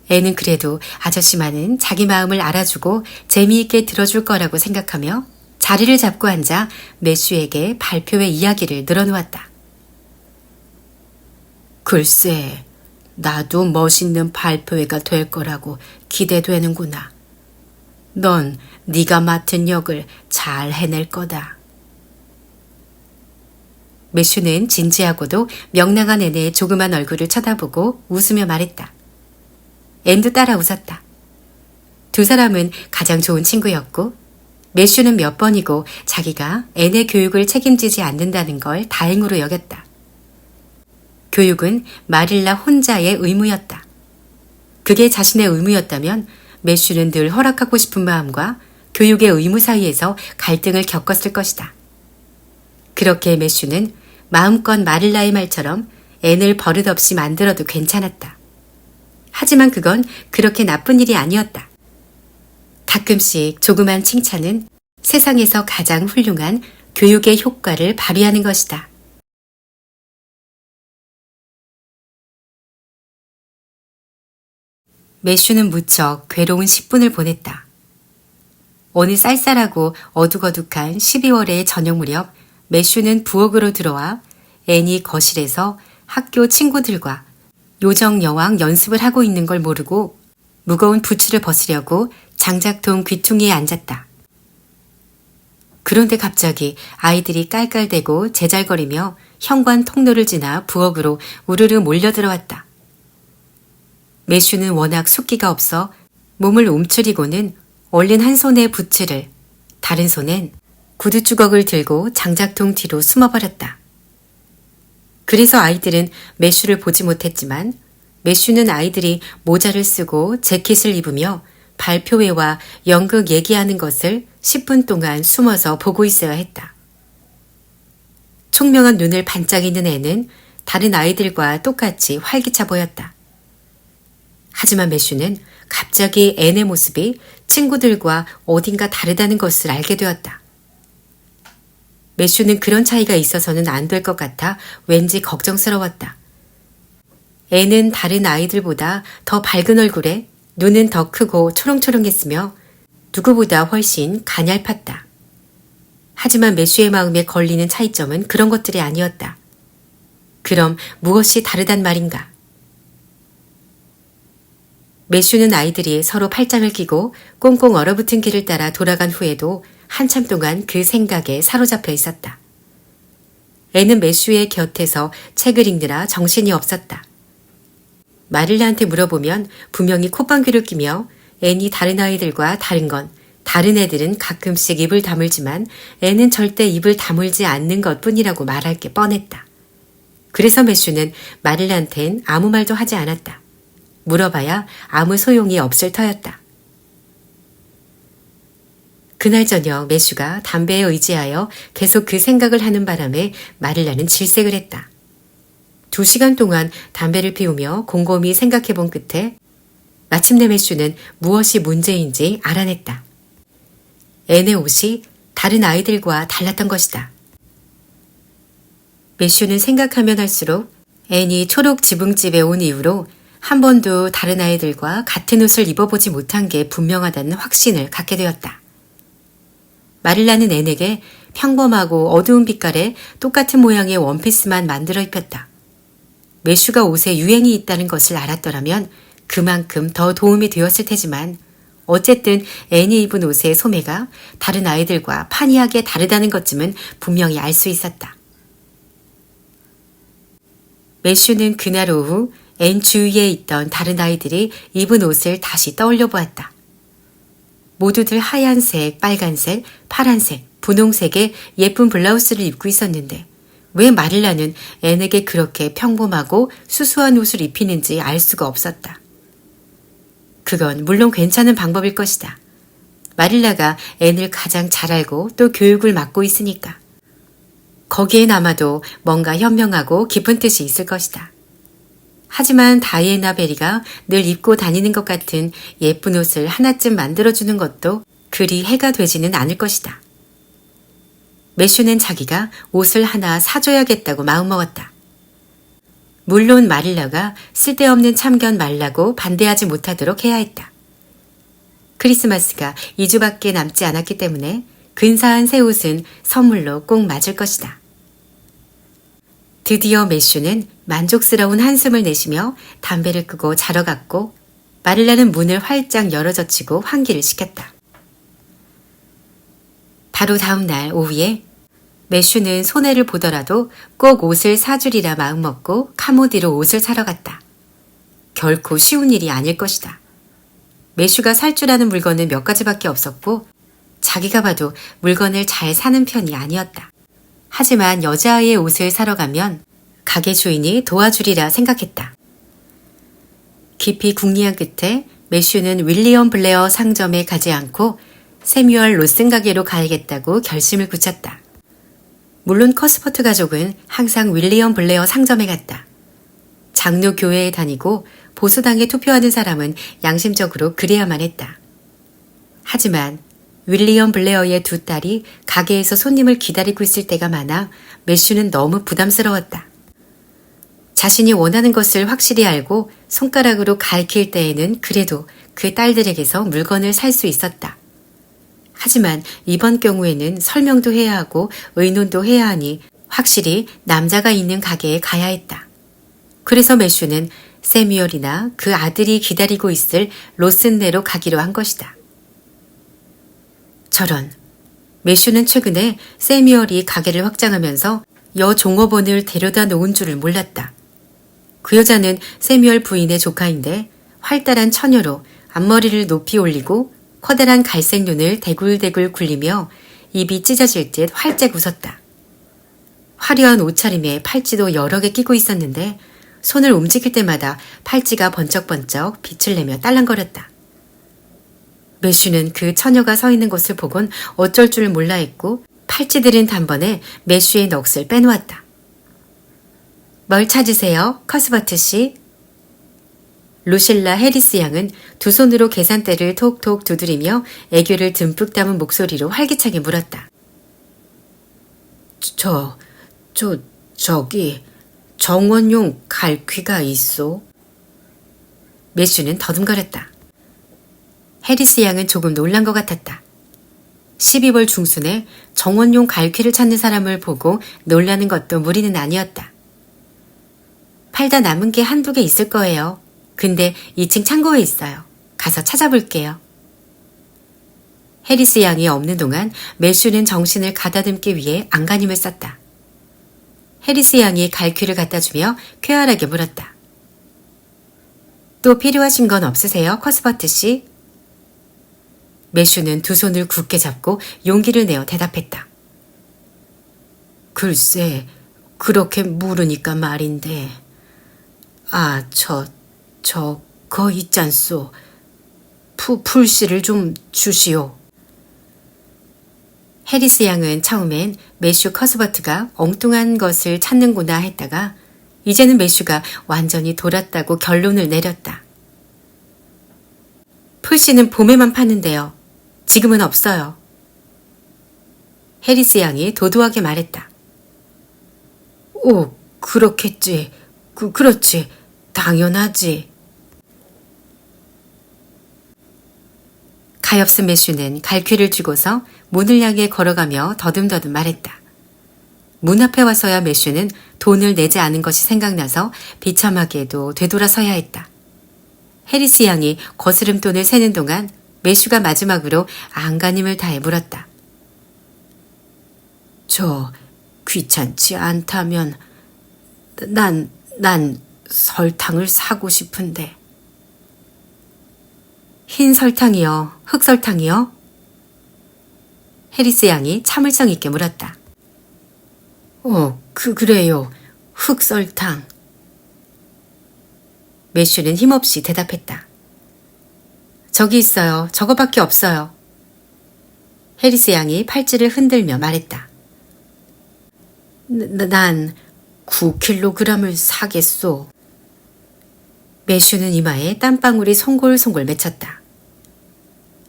A: 애는 그래도 아저씨만은 자기 마음을 알아주고 재미있게 들어줄 거라고 생각하며 자리를 잡고 앉아 매슈에게 발표의 이야기를 늘어놓았다. 글쎄, 나도 멋있는 발표회가 될 거라고 기대되는구나. 넌 네가 맡은 역을 잘 해낼 거다. 매슈는 진지하고도 명랑한 애의 조그만 얼굴을 쳐다보고 웃으며 말했다. 앤도 따라 웃었다. 두 사람은 가장 좋은 친구였고 매슈는 몇 번이고 자기가 앤의 교육을 책임지지 않는다는 걸 다행으로 여겼다. 교육은 마릴라 혼자의 의무였다. 그게 자신의 의무였다면 매슈는 늘 허락하고 싶은 마음과 교육의 의무 사이에서 갈등을 겪었을 것이다. 그렇게 매슈는 마음껏 마릴라의 말처럼 앤을 버릇없이 만들어도 괜찮았다. 하지만 그건 그렇게 나쁜 일이 아니었다. 가끔씩 조그만 칭찬은 세상에서 가장 훌륭한 교육의 효과를 발휘하는 것이다. 매슈는 무척 괴로운 10분을 보냈다. 어느 쌀쌀하고 어둑어둑한 12월의 저녁 무렵 매슈는 부엌으로 들어와 앤이 거실에서 학교 친구들과 요정 여왕 연습을 하고 있는 걸 모르고 무거운 부츠를 벗으려고 장작통 귀퉁이에 앉았다. 그런데 갑자기 아이들이 깔깔대고 제잘거리며 현관 통로를 지나 부엌으로 우르르 몰려들어왔다. 매슈는 워낙 숫기가 없어 몸을 움츠리고는 얼른 한 손에 부츠를, 다른 손엔 구두 주걱을 들고 장작통 뒤로 숨어버렸다. 그래서 아이들은 매슈를 보지 못했지만 매슈는 아이들이 모자를 쓰고 재킷을 입으며 발표회와 연극 얘기하는 것을 10분 동안 숨어서 보고 있어야 했다. 총명한 눈을 반짝이는 애는 다른 아이들과 똑같이 활기차 보였다. 하지만 매슈는 갑자기 앤의 모습이 친구들과 어딘가 다르다는 것을 알게 되었다. 매슈는 그런 차이가 있어서는 안 될 것 같아 왠지 걱정스러웠다. 앤은 다른 아이들보다 더 밝은 얼굴에 눈은 더 크고 초롱초롱했으며 누구보다 훨씬 가냘팠다. 하지만 매슈의 마음에 걸리는 차이점은 그런 것들이 아니었다. 그럼 무엇이 다르단 말인가? 매슈는 아이들이 서로 팔짱을 끼고 꽁꽁 얼어붙은 길을 따라 돌아간 후에도 한참 동안 그 생각에 사로잡혀 있었다. 애는 매슈의 곁에서 책을 읽느라 정신이 없었다. 마릴라한테 물어보면 분명히 콧방귀를 끼며 앤이 다른 아이들과 다른 건 다른 애들은 가끔씩 입을 다물지만 애는 절대 입을 다물지 않는 것뿐이라고 말할 게 뻔했다. 그래서 매슈는 마릴라한텐 아무 말도 하지 않았다. 물어봐야 아무 소용이 없을 터였다. 그날 저녁 매슈가 담배에 의지하여 계속 그 생각을 하는 바람에 마릴라는 질색을 했다. 2시간 동안 담배를 피우며 곰곰이 생각해 본 끝에 마침내 매슈는 무엇이 문제인지 알아냈다. 앤의 옷이 다른 아이들과 달랐던 것이다. 매슈는 생각하면 할수록 앤이 초록 지붕집에 온 이후로 한 번도 다른 아이들과 같은 옷을 입어보지 못한 게 분명하다는 확신을 갖게 되었다. 마릴라는 앤에게 평범하고 어두운 빛깔의 똑같은 모양의 원피스만 만들어 입혔다. 매슈가 옷에 유행이 있다는 것을 알았더라면 그만큼 더 도움이 되었을 테지만 어쨌든 앤이 입은 옷의 소매가 다른 아이들과 판이하게 다르다는 것쯤은 분명히 알 수 있었다. 매슈는 그날 오후 앤 주위에 있던 다른 아이들이 입은 옷을 다시 떠올려 보았다. 모두들 하얀색, 빨간색, 파란색, 분홍색의 예쁜 블라우스를 입고 있었는데 왜 마릴라는 앤에게 그렇게 평범하고 수수한 옷을 입히는지 알 수가 없었다. 그건 물론 괜찮은 방법일 것이다. 마릴라가 앤을 가장 잘 알고 또 교육을 맡고 있으니까. 거기엔 아마도 뭔가 현명하고 깊은 뜻이 있을 것이다. 하지만 다이애나 베리가 늘 입고 다니는 것 같은 예쁜 옷을 하나쯤 만들어주는 것도 그리 해가 되지는 않을 것이다. 매슈는 자기가 옷을 하나 사줘야겠다고 마음먹었다. 물론 마릴라가 쓸데없는 참견 말라고 반대하지 못하도록 해야 했다. 크리스마스가 2주밖에 남지 않았기 때문에 근사한 새 옷은 선물로 꼭 맞을 것이다. 드디어 매슈는 만족스러운 한숨을 내쉬며 담배를 끄고 자러 갔고 마릴라는 문을 활짝 열어젖히고 환기를 시켰다. 바로 다음 날 오후에 매슈는 손해를 보더라도 꼭 옷을 사주리라 마음먹고 카모디로 옷을 사러 갔다. 결코 쉬운 일이 아닐 것이다. 매슈가 살 줄 아는 물건은 몇 가지밖에 없었고 자기가 봐도 물건을 잘 사는 편이 아니었다. 하지만 여자아이의 옷을 사러 가면 가게 주인이 도와주리라 생각했다. 깊이 궁리한 끝에 매슈는 윌리엄 블레어 상점에 가지 않고 세뮤얼 로슨 가게로 가야겠다고 결심을 굳혔다. 물론 커스퍼트 가족은 항상 윌리엄 블레어 상점에 갔다. 장로 교회에 다니고 보수당에 투표하는 사람은 양심적으로 그래야만 했다. 하지만 윌리엄 블레어의 두 딸이 가게에서 손님을 기다리고 있을 때가 많아 매슈는 너무 부담스러웠다. 자신이 원하는 것을 확실히 알고 손가락으로 가리킬 때에는 그래도 그 딸들에게서 물건을 살 수 있었다. 하지만 이번 경우에는 설명도 해야 하고 의논도 해야 하니 확실히 남자가 있는 가게에 가야 했다. 그래서 매슈는 세뮤얼이나 그 아들이 기다리고 있을 로슨네로 가기로 한 것이다. 저런, 매슈는 최근에 세뮤얼이 가게를 확장하면서 여종업원을 데려다 놓은 줄을 몰랐다. 그 여자는 세뮤얼 부인의 조카인데 활달한 처녀로 앞머리를 높이 올리고 커다란 갈색 눈을 대굴대굴 굴리며 입이 찢어질 듯 활짝 웃었다. 화려한 옷차림에 팔찌도 여러 개 끼고 있었는데 손을 움직일 때마다 팔찌가 번쩍번쩍 빛을 내며 딸랑거렸다. 매슈는 그 처녀가 서 있는 것을 보곤 어쩔 줄 몰라 했고 팔찌들은 단번에 매슈의 넋을 빼놓았다. 뭘 찾으세요, 커스버트 씨? 루실라 해리스 양은 두 손으로 계산대를 톡톡 두드리며 애교를 듬뿍 담은 목소리로 활기차게 물었다. 저기 정원용 갈퀴가 있소? 매슈는 더듬거렸다. 해리스 양은 조금 놀란 것 같았다. 12월 중순에 정원용 갈퀴를 찾는 사람을 보고 놀라는 것도 무리는 아니었다. 팔다 남은 게 한두 개 있을 거예요. 근데 2층 창고에 있어요. 가서 찾아볼게요. 해리스 양이 없는 동안 매슈는 정신을 가다듬기 위해 안간힘을 썼다. 해리스 양이 갈퀴를 갖다 주며 쾌활하게 물었다. 또 필요하신 건 없으세요, 커스버트 씨? 매슈는 두 손을 굳게 잡고 용기를 내어 대답했다. 글쎄, 그렇게 물으니까 말인데. 거 있잖소. 풀씨를 좀 주시오. 해리스 양은 처음엔 매슈 커스버트가 엉뚱한 것을 찾는구나 했다가 이제는 매슈가 완전히 돌았다고 결론을 내렸다. 풀씨는 봄에만 파는데요. 지금은 없어요. 해리스 양이 도도하게 말했다. 오, 그렇겠지. 그렇지. 당연하지. 가엾은 매슈는 갈퀴를 쥐고서 문을 향해 걸어가며 더듬더듬 말했다. 문 앞에 와서야 매슈는 돈을 내지 않은 것이 생각나서 비참하게도 되돌아서야 했다. 해리스 양이 거스름돈을 세는 동안 매슈가 마지막으로 안간힘을 다해 물었다. 저 귀찮지 않다면 난 설탕을 사고 싶은데. 흰 설탕이요? 흑설탕이요? 해리스 양이 참을성 있게 물었다. 그래요. 흑설탕. 매슈는 힘없이 대답했다. 저기 있어요. 저거밖에 없어요. 해리스 양이 팔찌를 흔들며 말했다. 난 9kg을 사겠소. 매슈는 이마에 땀방울이 송골송골 맺혔다.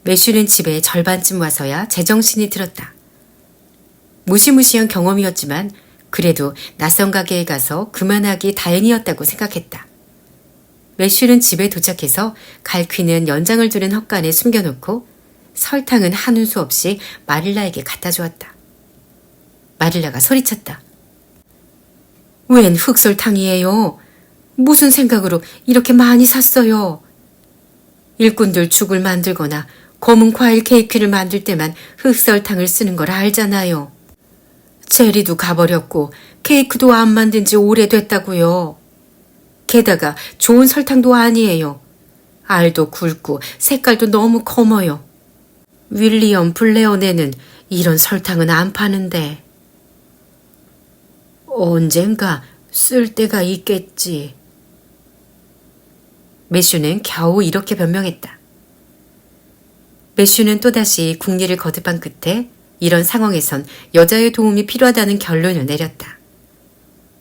A: 매슈는 집에 절반쯤 와서야 제정신이 들었다. 무시무시한 경험이었지만 그래도 낯선 가게에 가서 그만하기 다행이었다고 생각했다. 매슈는 집에 도착해서 갈퀴는 연장을 두른 헛간에 숨겨놓고 설탕은 한운 수 없이 마릴라에게 갖다 주었다. 마릴라가 소리쳤다. 웬 흑설탕이에요? 무슨 생각으로 이렇게 많이 샀어요? 일꾼들 죽을 만들거나 검은 과일 케이크를 만들 때만 흑설탕을 쓰는 걸 알잖아요. 제리도 가버렸고 케이크도 안 만든 지 오래됐다고요. 게다가 좋은 설탕도 아니에요. 알도 굵고 색깔도 너무 검어요. 윌리엄 블레어네는 이런 설탕은 안 파는데. 언젠가 쓸 때가 있겠지. 매슈는 겨우 이렇게 변명했다. 매슈는 또다시 궁리를 거듭한 끝에 이런 상황에선 여자의 도움이 필요하다는 결론을 내렸다.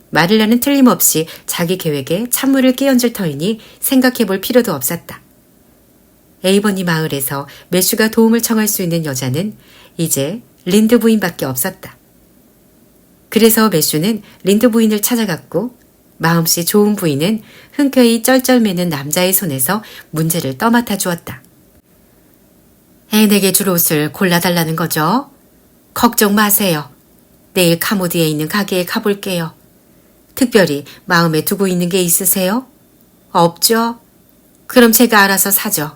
A: 마릴라는 틀림없이 자기 계획에 찬물을 끼얹을 터이니 생각해 볼 필요도 없었다. 에이버니 마을에서 매슈가 도움을 청할 수 있는 여자는 이제 린드 부인밖에 없었다. 그래서 매슈는 린드 부인을 찾아갔고 마음씨 좋은 부인은 흔쾌히 쩔쩔매는 남자의 손에서 문제를 떠맡아 주었다. 앤에게 줄 옷을 골라달라는 거죠? 걱정 마세요. 내일 카모드에 있는 가게에 가볼게요. 특별히 마음에 두고 있는 게 있으세요? 없죠? 그럼 제가 알아서 사죠.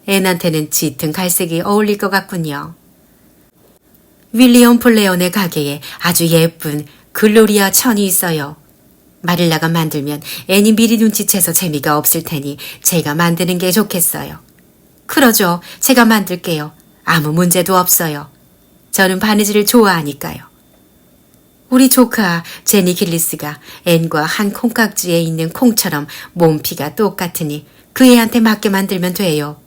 A: 앤한테는 짙은 갈색이 어울릴 것 같군요. 윌리엄 플레어네 가게에 아주 예쁜 글로리아 천이 있어요. 마릴라가 만들면 앤이 미리 눈치채서 재미가 없을 테니 제가 만드는 게 좋겠어요. 그러죠. 제가 만들게요. 아무 문제도 없어요. 저는 바느질을 좋아하니까요. 우리 조카 제니 길리스가 앤과 한 콩깍지에 있는 콩처럼 몸피가 똑같으니 그 애한테 맞게 만들면 돼요.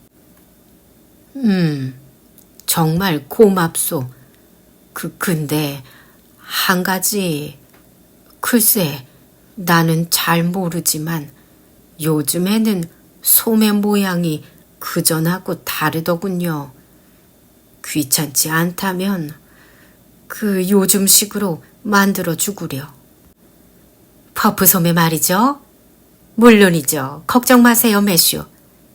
A: 정말 고맙소. 근데 한 가지, 글쎄 나는 잘 모르지만 요즘에는 소매 모양이 그전하고 다르더군요. 귀찮지 않다면 그 요즘식으로 만들어 주구려. 퍼프 소매 말이죠? 물론이죠. 걱정 마세요, 매슈.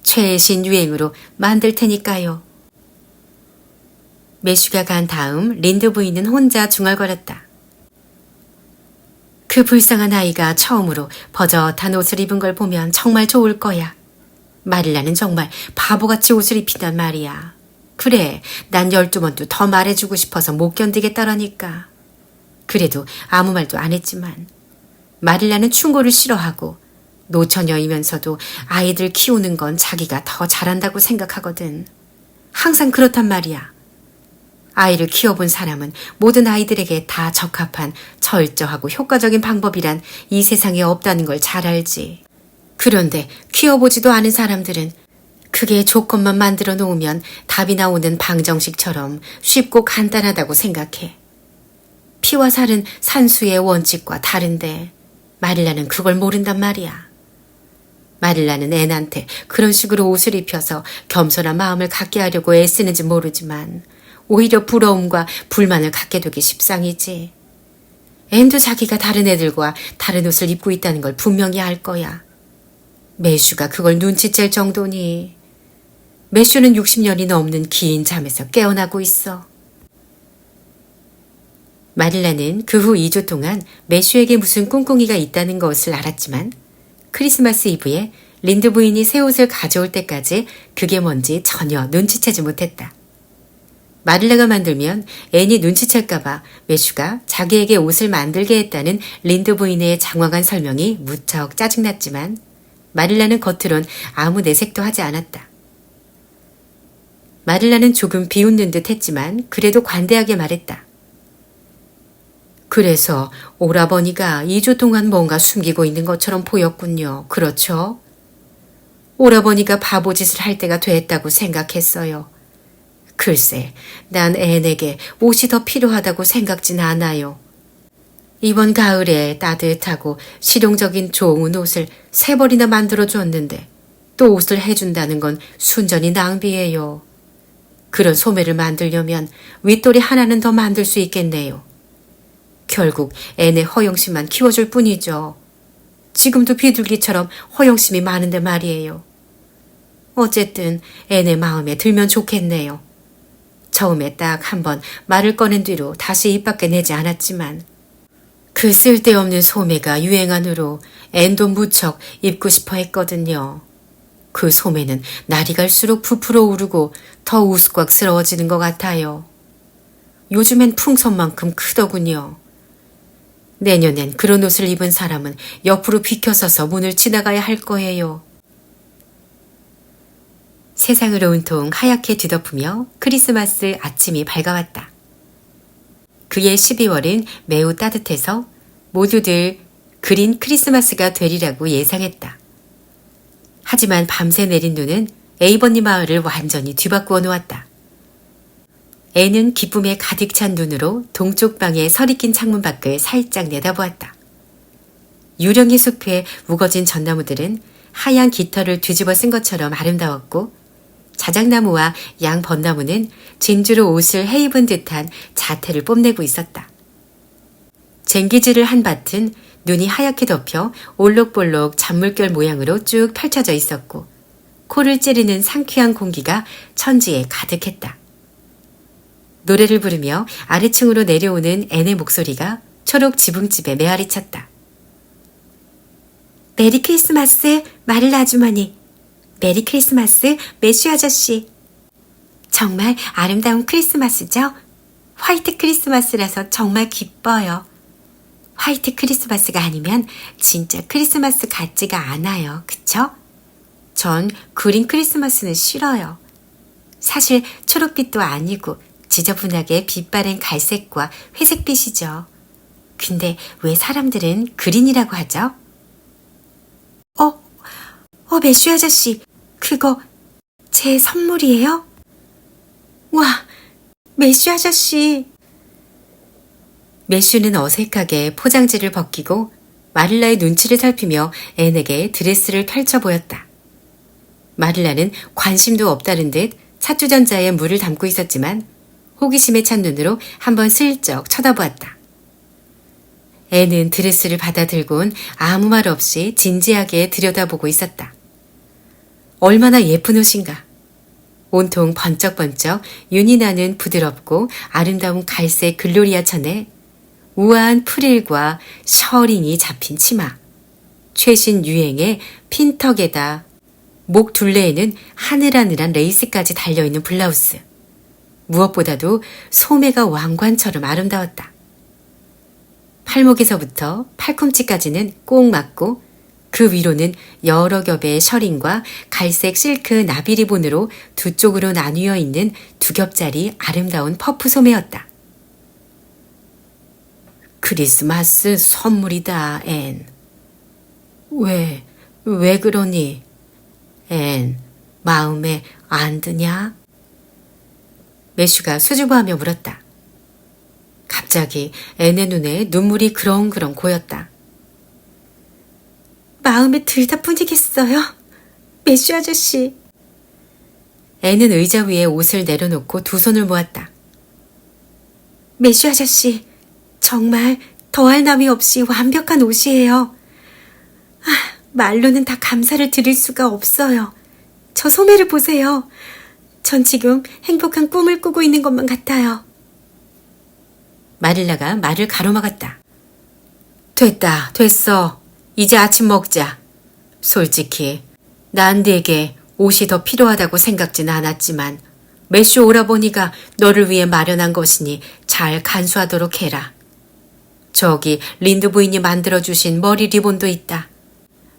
A: 최신 유행으로 만들 테니까요. 매슈가 간 다음 린드 부인은 혼자 중얼거렸다. 그 불쌍한 아이가 처음으로 버젓한 옷을 입은 걸 보면 정말 좋을 거야. 마릴라는 정말 바보같이 옷을 입힌단 말이야. 그래, 난 12번도 더 말해주고 싶어서 못 견디겠다라니까. 그래도 아무 말도 안 했지만 마릴라는 충고를 싫어하고 노처녀이면서도 아이들 키우는 건 자기가 더 잘한다고 생각하거든. 항상 그렇단 말이야. 아이를 키워본 사람은 모든 아이들에게 다 적합한 철저하고 효과적인 방법이란 이 세상에 없다는 걸 잘 알지. 그런데 키워보지도 않은 사람들은 그게 조건만 만들어 놓으면 답이 나오는 방정식처럼 쉽고 간단하다고 생각해. 피와 살은 산수의 원칙과 다른데 마릴라는 그걸 모른단 말이야. 마릴라는 앤한테 그런 식으로 옷을 입혀서 겸손한 마음을 갖게 하려고 애쓰는지 모르지만 오히려 부러움과 불만을 갖게 되기 십상이지. 앤도 자기가 다른 애들과 다른 옷을 입고 있다는 걸 분명히 알 거야. 매슈가 그걸 눈치챌 정도니. 매슈는 60년이 넘는 긴 잠에서 깨어나고 있어. 마릴라는 그 후 2주 동안 매슈에게 무슨 꿍꿍이가 있다는 것을 알았지만 크리스마스 이브에 린드 부인이 새 옷을 가져올 때까지 그게 뭔지 전혀 눈치채지 못했다. 마릴라가 만들면 앤이 눈치챌까봐 매슈가 자기에게 옷을 만들게 했다는 린드 부인의 장황한 설명이 무척 짜증났지만 마릴라는 겉으론 아무 내색도 하지 않았다. 마릴라는 조금 비웃는 듯 했지만 그래도 관대하게 말했다. 그래서 오라버니가 2주 동안 뭔가 숨기고 있는 것처럼 보였군요. 그렇죠? 오라버니가 바보짓을 할 때가 됐다고 생각했어요. 글쎄, 난 앤에게 옷이 더 필요하다고 생각진 않아요. 이번 가을에 따뜻하고 실용적인 좋은 옷을 3벌이나 만들어줬는데 또 옷을 해준다는 건 순전히 낭비예요. 그런 소매를 만들려면 윗돌이 하나는 더 만들 수 있겠네요. 결국 애네 허영심만 키워줄 뿐이죠. 지금도 비둘기처럼 허영심이 많은데 말이에요. 어쨌든 애네 마음에 들면 좋겠네요. 처음에 딱 한 번 말을 꺼낸 뒤로 다시 입 밖에 내지 않았지만 그 쓸데없는 소매가 유행한 후로 앤도 무척 입고 싶어 했거든요. 그 소매는 날이 갈수록 부풀어 오르고 더 우스꽝스러워지는 것 같아요. 요즘엔 풍선만큼 크더군요. 내년엔 그런 옷을 입은 사람은 옆으로 비켜서서 문을 지나가야 할 거예요. 세상을 온통 하얗게 뒤덮으며 크리스마스 아침이 밝아왔다. 그해 12월은 매우 따뜻해서 모두들 그린 크리스마스가 되리라고 예상했다. 하지만 밤새 내린 눈은 에이버니 마을을 완전히 뒤바꾸어 놓았다. 애는 기쁨에 가득 찬 눈으로 동쪽 방의 설이 낀 창문 밖을 살짝 내다보았다. 유령의 숲에 우거진 전나무들은 하얀 깃털을 뒤집어 쓴 것처럼 아름다웠고 자작나무와 양 벚나무는 진주로 옷을 해입은 듯한 자태를 뽐내고 있었다. 쟁기질을 한 밭은 눈이 하얗게 덮여 올록볼록 잔물결 모양으로 쭉 펼쳐져 있었고 코를 찌르는 상쾌한 공기가 천지에 가득했다. 노래를 부르며 아래층으로 내려오는 앤의 목소리가 초록 지붕집에 메아리쳤다. 메리 크리스마스 마를라 아주머니. 메리 크리스마스 매슈 아저씨. 정말 아름다운 크리스마스죠? 화이트 크리스마스라서 정말 기뻐요. 화이트 크리스마스가 아니면 진짜 크리스마스 같지가 않아요. 그쵸? 전 그린 크리스마스는 싫어요. 사실 초록빛도 아니고 지저분하게 빛바랜 갈색과 회색빛이죠. 근데 왜 사람들은 그린이라고 하죠? 매슈 아저씨, 그거 제 선물이에요? 와, 매슈 아저씨. 매슈는 어색하게 포장지를 벗기고 마릴라의 눈치를 살피며 앤에게 드레스를 펼쳐 보였다. 마릴라는 관심도 없다는 듯 찻주전자에 물을 담고 있었지만 호기심에 찬 눈으로 한번 슬쩍 쳐다보았다. 앤은 드레스를 받아들곤 아무 말 없이 진지하게 들여다보고 있었다. 얼마나 예쁜 옷인가. 온통 번쩍번쩍 윤이 나는 부드럽고 아름다운 갈색 글로리아 천에 우아한 프릴과 셔링이 잡힌 치마, 최신 유행의 핀턱에다 목 둘레에는 하늘하늘한 레이스까지 달려있는 블라우스. 무엇보다도 소매가 왕관처럼 아름다웠다. 팔목에서부터 팔꿈치까지는 꼭 맞고 그 위로는 여러 겹의 셔링과 갈색 실크 나비리본으로 두 쪽으로 나뉘어 있는 2겹짜리 아름다운 퍼프 소매였다. 크리스마스 선물이다, 앤. 왜 그러니? 앤, 마음에 안 드냐? 매슈가 수줍어하며 물었다. 갑자기 앤의 눈에 눈물이 그렁그렁 고였다. 마음에 들다 뿐이겠어요? 매슈 아저씨. 앤은 의자 위에 옷을 내려놓고 두 손을 모았다. 매슈 아저씨, 정말 더할 나위 없이 완벽한 옷이에요. 말로는 다 감사를 드릴 수가 없어요. 저 소매를 보세요. 전 지금 행복한 꿈을 꾸고 있는 것만 같아요. 마릴라가 말을 가로막았다. 됐어. 이제 아침 먹자. 솔직히 난 네게 옷이 더 필요하다고 생각진 않았지만 매슈 오라버니가 너를 위해 마련한 것이니 잘 간수하도록 해라. 저기 린드 부인이 만들어주신 머리 리본도 있다.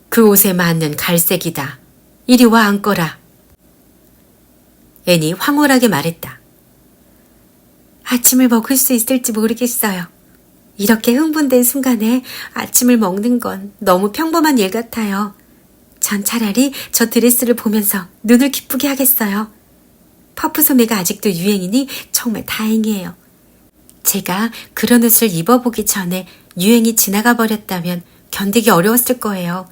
A: 그 옷에 맞는 갈색이다. 이리 와 앉거라. 앤이 황홀하게 말했다. 아침을 먹을 수 있을지 모르겠어요. 이렇게 흥분된 순간에 아침을 먹는 건 너무 평범한 일 같아요. 전 차라리 저 드레스를 보면서 눈을 기쁘게 하겠어요. 퍼프 소매가 아직도 유행이니 정말 다행이에요. 제가 그런 옷을 입어보기 전에 유행이 지나가 버렸다면 견디기 어려웠을 거예요.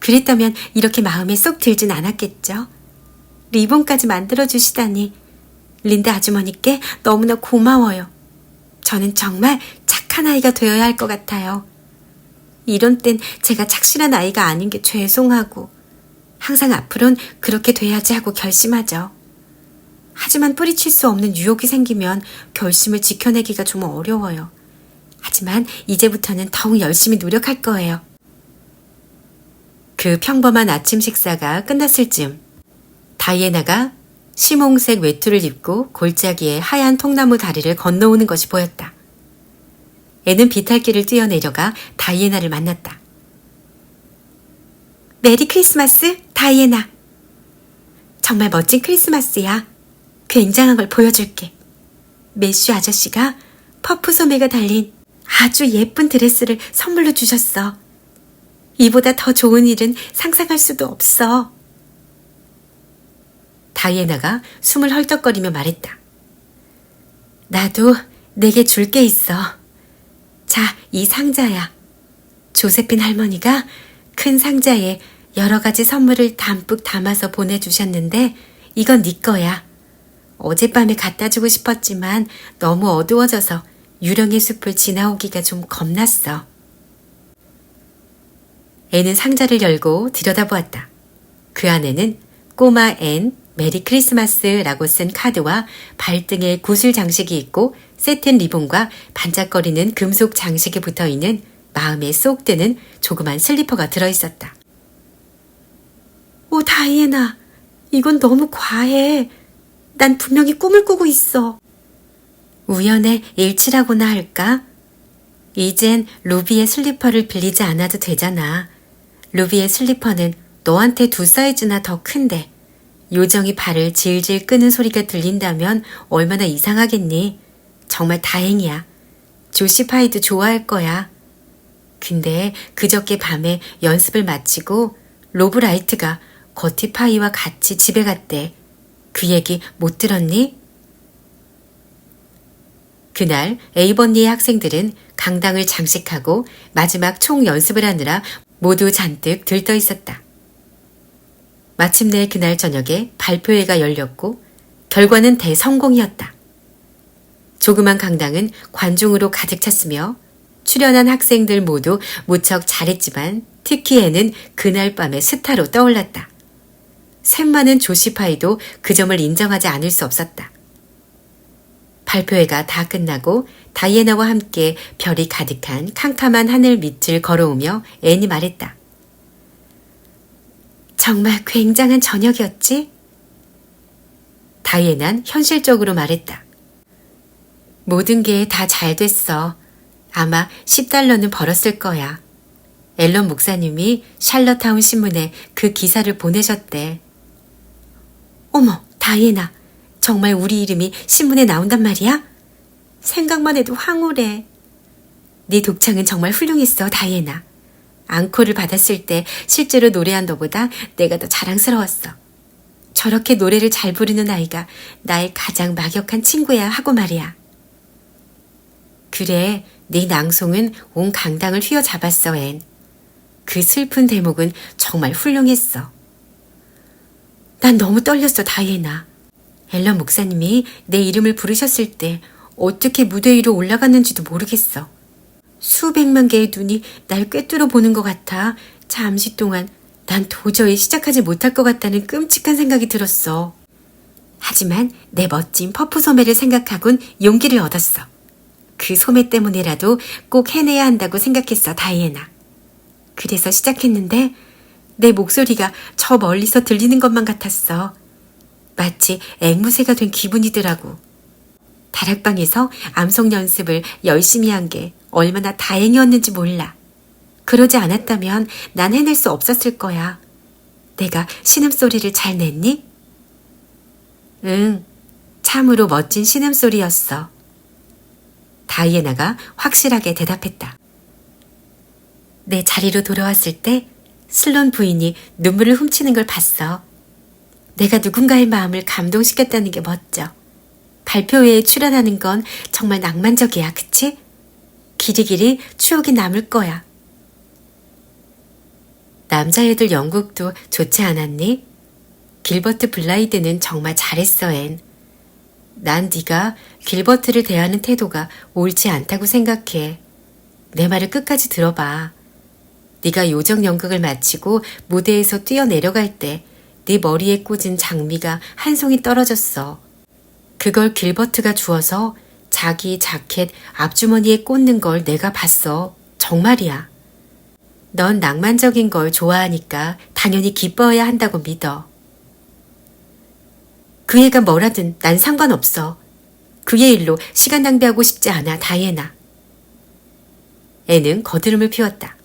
A: 그랬다면 이렇게 마음에 쏙 들진 않았겠죠. 리본까지 만들어주시다니 린다 아주머니께 너무나 고마워요. 저는 정말 착한 아이가 되어야 할 것 같아요. 이런 땐 제가 착실한 아이가 아닌 게 죄송하고 항상 앞으론 그렇게 돼야지 하고 결심하죠. 하지만 뿌리칠 수 없는 유혹이 생기면 결심을 지켜내기가 좀 어려워요. 하지만 이제부터는 더욱 열심히 노력할 거예요. 그 평범한 아침 식사가 끝났을 즈음 다이애나가 심홍색 외투를 입고 골짜기에 하얀 통나무 다리를 건너오는 것이 보였다. 애는 비탈길을 뛰어내려가 다이애나를 만났다. 메리 크리스마스, 다이애나. 정말 멋진 크리스마스야. 굉장한 걸 보여줄게. 매슈 아저씨가 퍼프 소매가 달린 아주 예쁜 드레스를 선물로 주셨어. 이보다 더 좋은 일은 상상할 수도 없어. 다이애나가 숨을 헐떡거리며 말했다. 나도 내게 줄 게 있어. 자, 이 상자야. 조세핀 할머니가 큰 상자에 여러 가지 선물을 담뿍 담아서 보내주셨는데 이건 네 거야. 어젯밤에 갖다 주고 싶었지만 너무 어두워져서 유령의 숲을 지나오기가 좀 겁났어. 애는 상자를 열고 들여다보았다. 그 안에는 꼬마 앤 메리 크리스마스라고 쓴 카드와 발등에 구슬 장식이 있고 세텐 리본과 반짝거리는 금속 장식이 붙어있는 마음에 쏙 드는 조그만 슬리퍼가 들어있었다. 오, 다이애나, 이건 너무 과해. 난 분명히 꿈을 꾸고 있어. 우연의 일치라고나 할까? 이젠 루비의 슬리퍼를 빌리지 않아도 되잖아. 루비의 슬리퍼는 너한테 2사이즈나 더 큰데 요정이 발을 질질 끄는 소리가 들린다면 얼마나 이상하겠니? 정말 다행이야. 조시파이도 좋아할 거야. 근데 그저께 밤에 연습을 마치고 로브라이트가 거티파이와 같이 집에 갔대. 그 얘기 못 들었니? 그날 에이번리의 학생들은 강당을 장식하고 마지막 총 연습을 하느라 모두 잔뜩 들떠 있었다. 마침내 그날 저녁에 발표회가 열렸고 결과는 대성공이었다. 조그만 강당은 관중으로 가득 찼으며 출연한 학생들 모두 무척 잘했지만 특히 애는 그날 밤의 스타로 떠올랐다. 샘 많은 조시파이도 그 점을 인정하지 않을 수 없었다. 발표회가 다 끝나고 다이애나와 함께 별이 가득한 캄캄한 하늘 밑을 걸어오며 앤이 말했다. 정말 굉장한 저녁이었지? 다이애나는 현실적으로 말했다. 모든 게 다 잘 됐어. 아마 $10는 벌었을 거야. 앨런 목사님이 샬럿타운 신문에 그 기사를 보내셨대. 어머, 다이애나. 정말 우리 이름이 신문에 나온단 말이야? 생각만 해도 황홀해. 네 독창은 정말 훌륭했어, 다이애나. 앙코를 받았을 때 실제로 노래한 너보다 내가 더 자랑스러웠어. 저렇게 노래를 잘 부르는 아이가 나의 가장 막역한 친구야 하고 말이야. 그래, 네 낭송은 온 강당을 휘어잡았어, 앤. 그 슬픈 대목은 정말 훌륭했어. 난 너무 떨렸어, 다이애나. 앨런 목사님이 내 이름을 부르셨을 때 어떻게 무대 위로 올라갔는지도 모르겠어. 수백만 개의 눈이 날 꿰뚫어 보는 것 같아. 잠시 동안 난 도저히 시작하지 못할 것 같다는 끔찍한 생각이 들었어. 하지만 내 멋진 퍼프 소매를 생각하곤 용기를 얻었어. 그 소매 때문에라도 꼭 해내야 한다고 생각했어, 다이애나. 그래서 시작했는데 내 목소리가 저 멀리서 들리는 것만 같았어. 마치 앵무새가 된 기분이더라고. 다락방에서 암송 연습을 열심히 한 게 얼마나 다행이었는지 몰라. 그러지 않았다면 난 해낼 수 없었을 거야. 내가 신음소리를 잘 냈니? 응, 참으로 멋진 신음소리였어. 다이애나가 확실하게 대답했다. 내 자리로 돌아왔을 때 슬론 부인이 눈물을 훔치는 걸 봤어. 내가 누군가의 마음을 감동시켰다는 게 멋져. 발표회에 출연하는 건 정말 낭만적이야, 그치? 길이길이 추억이 남을 거야. 남자애들 연극도 좋지 않았니? 길버트 블라이드는 정말 잘했어, 앤. 난 네가 길버트를 대하는 태도가 옳지 않다고 생각해. 내 말을 끝까지 들어봐. 네가 요정 연극을 마치고 무대에서 뛰어내려갈 때 네 머리에 꽂은 장미가 한 송이 떨어졌어. 그걸 길버트가 주워서 자기 자켓 앞주머니에 꽂는 걸 내가 봤어. 정말이야. 넌 낭만적인 걸 좋아하니까 당연히 기뻐해야 한다고 믿어. 그 애가 뭐라든 난 상관없어. 그의 일로 시간 낭비하고 싶지 않아, 다이애나. 애는 거드름을 피웠다.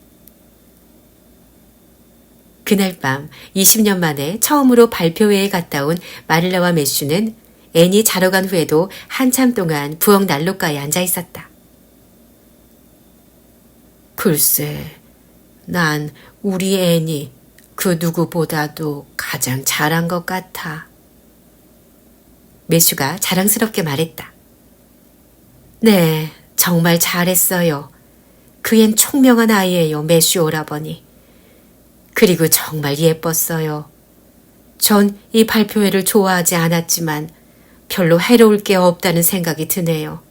A: 그날 밤 20년 만에 처음으로 발표회에 갔다 온 마릴라와 매슈는 앤이 자러 간 후에도 한참 동안 부엌 난로가에 앉아 있었다. 글쎄, 난 우리 앤이 그 누구보다도 가장 잘한 것 같아. 매슈가 자랑스럽게 말했다. 네, 정말 잘했어요. 그 앤 총명한 아이예요, 매슈 오라버니. 그리고 정말 예뻤어요. 전 이 발표회를 좋아하지 않았지만 별로 해로울 게 없다는 생각이 드네요.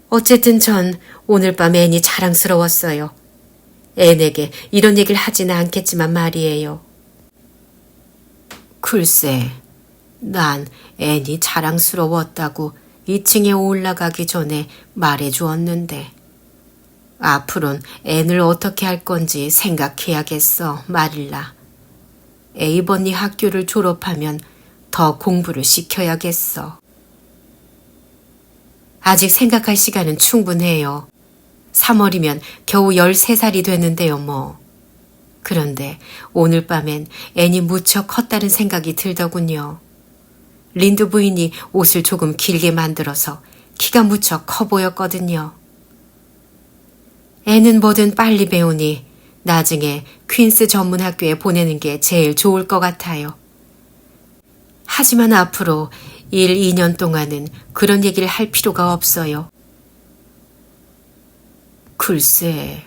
A: 어쨌든 전 오늘 밤 앤이 자랑스러웠어요. 앤에게 이런 얘기를 하지는 않겠지만 말이에요. 글쎄, 난 앤이 자랑스러웠다고 2층에 올라가기 전에 말해 주었는데 앞으로는 앤을 어떻게 할 건지 생각해야겠어, 마릴라. 에이버니 학교를 졸업하면 더 공부를 시켜야겠어. 아직 생각할 시간은 충분해요. 3월이면 겨우 13살이 되는데요, 뭐. 그런데 오늘 밤엔 앤이 무척 컸다는 생각이 들더군요. 린드 부인이 옷을 조금 길게 만들어서 키가 무척 커 보였거든요. 애는 뭐든 빨리 배우니 나중에 퀸스 전문학교에 보내는 게 제일 좋을 것 같아요. 하지만 앞으로 1, 2년 동안은 그런 얘기를 할 필요가 없어요. 글쎄,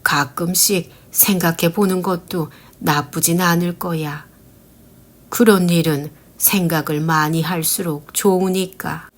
A: 가끔씩 생각해 보는 것도 나쁘진 않을 거야. 그런 일은 생각을 많이 할수록 좋으니까.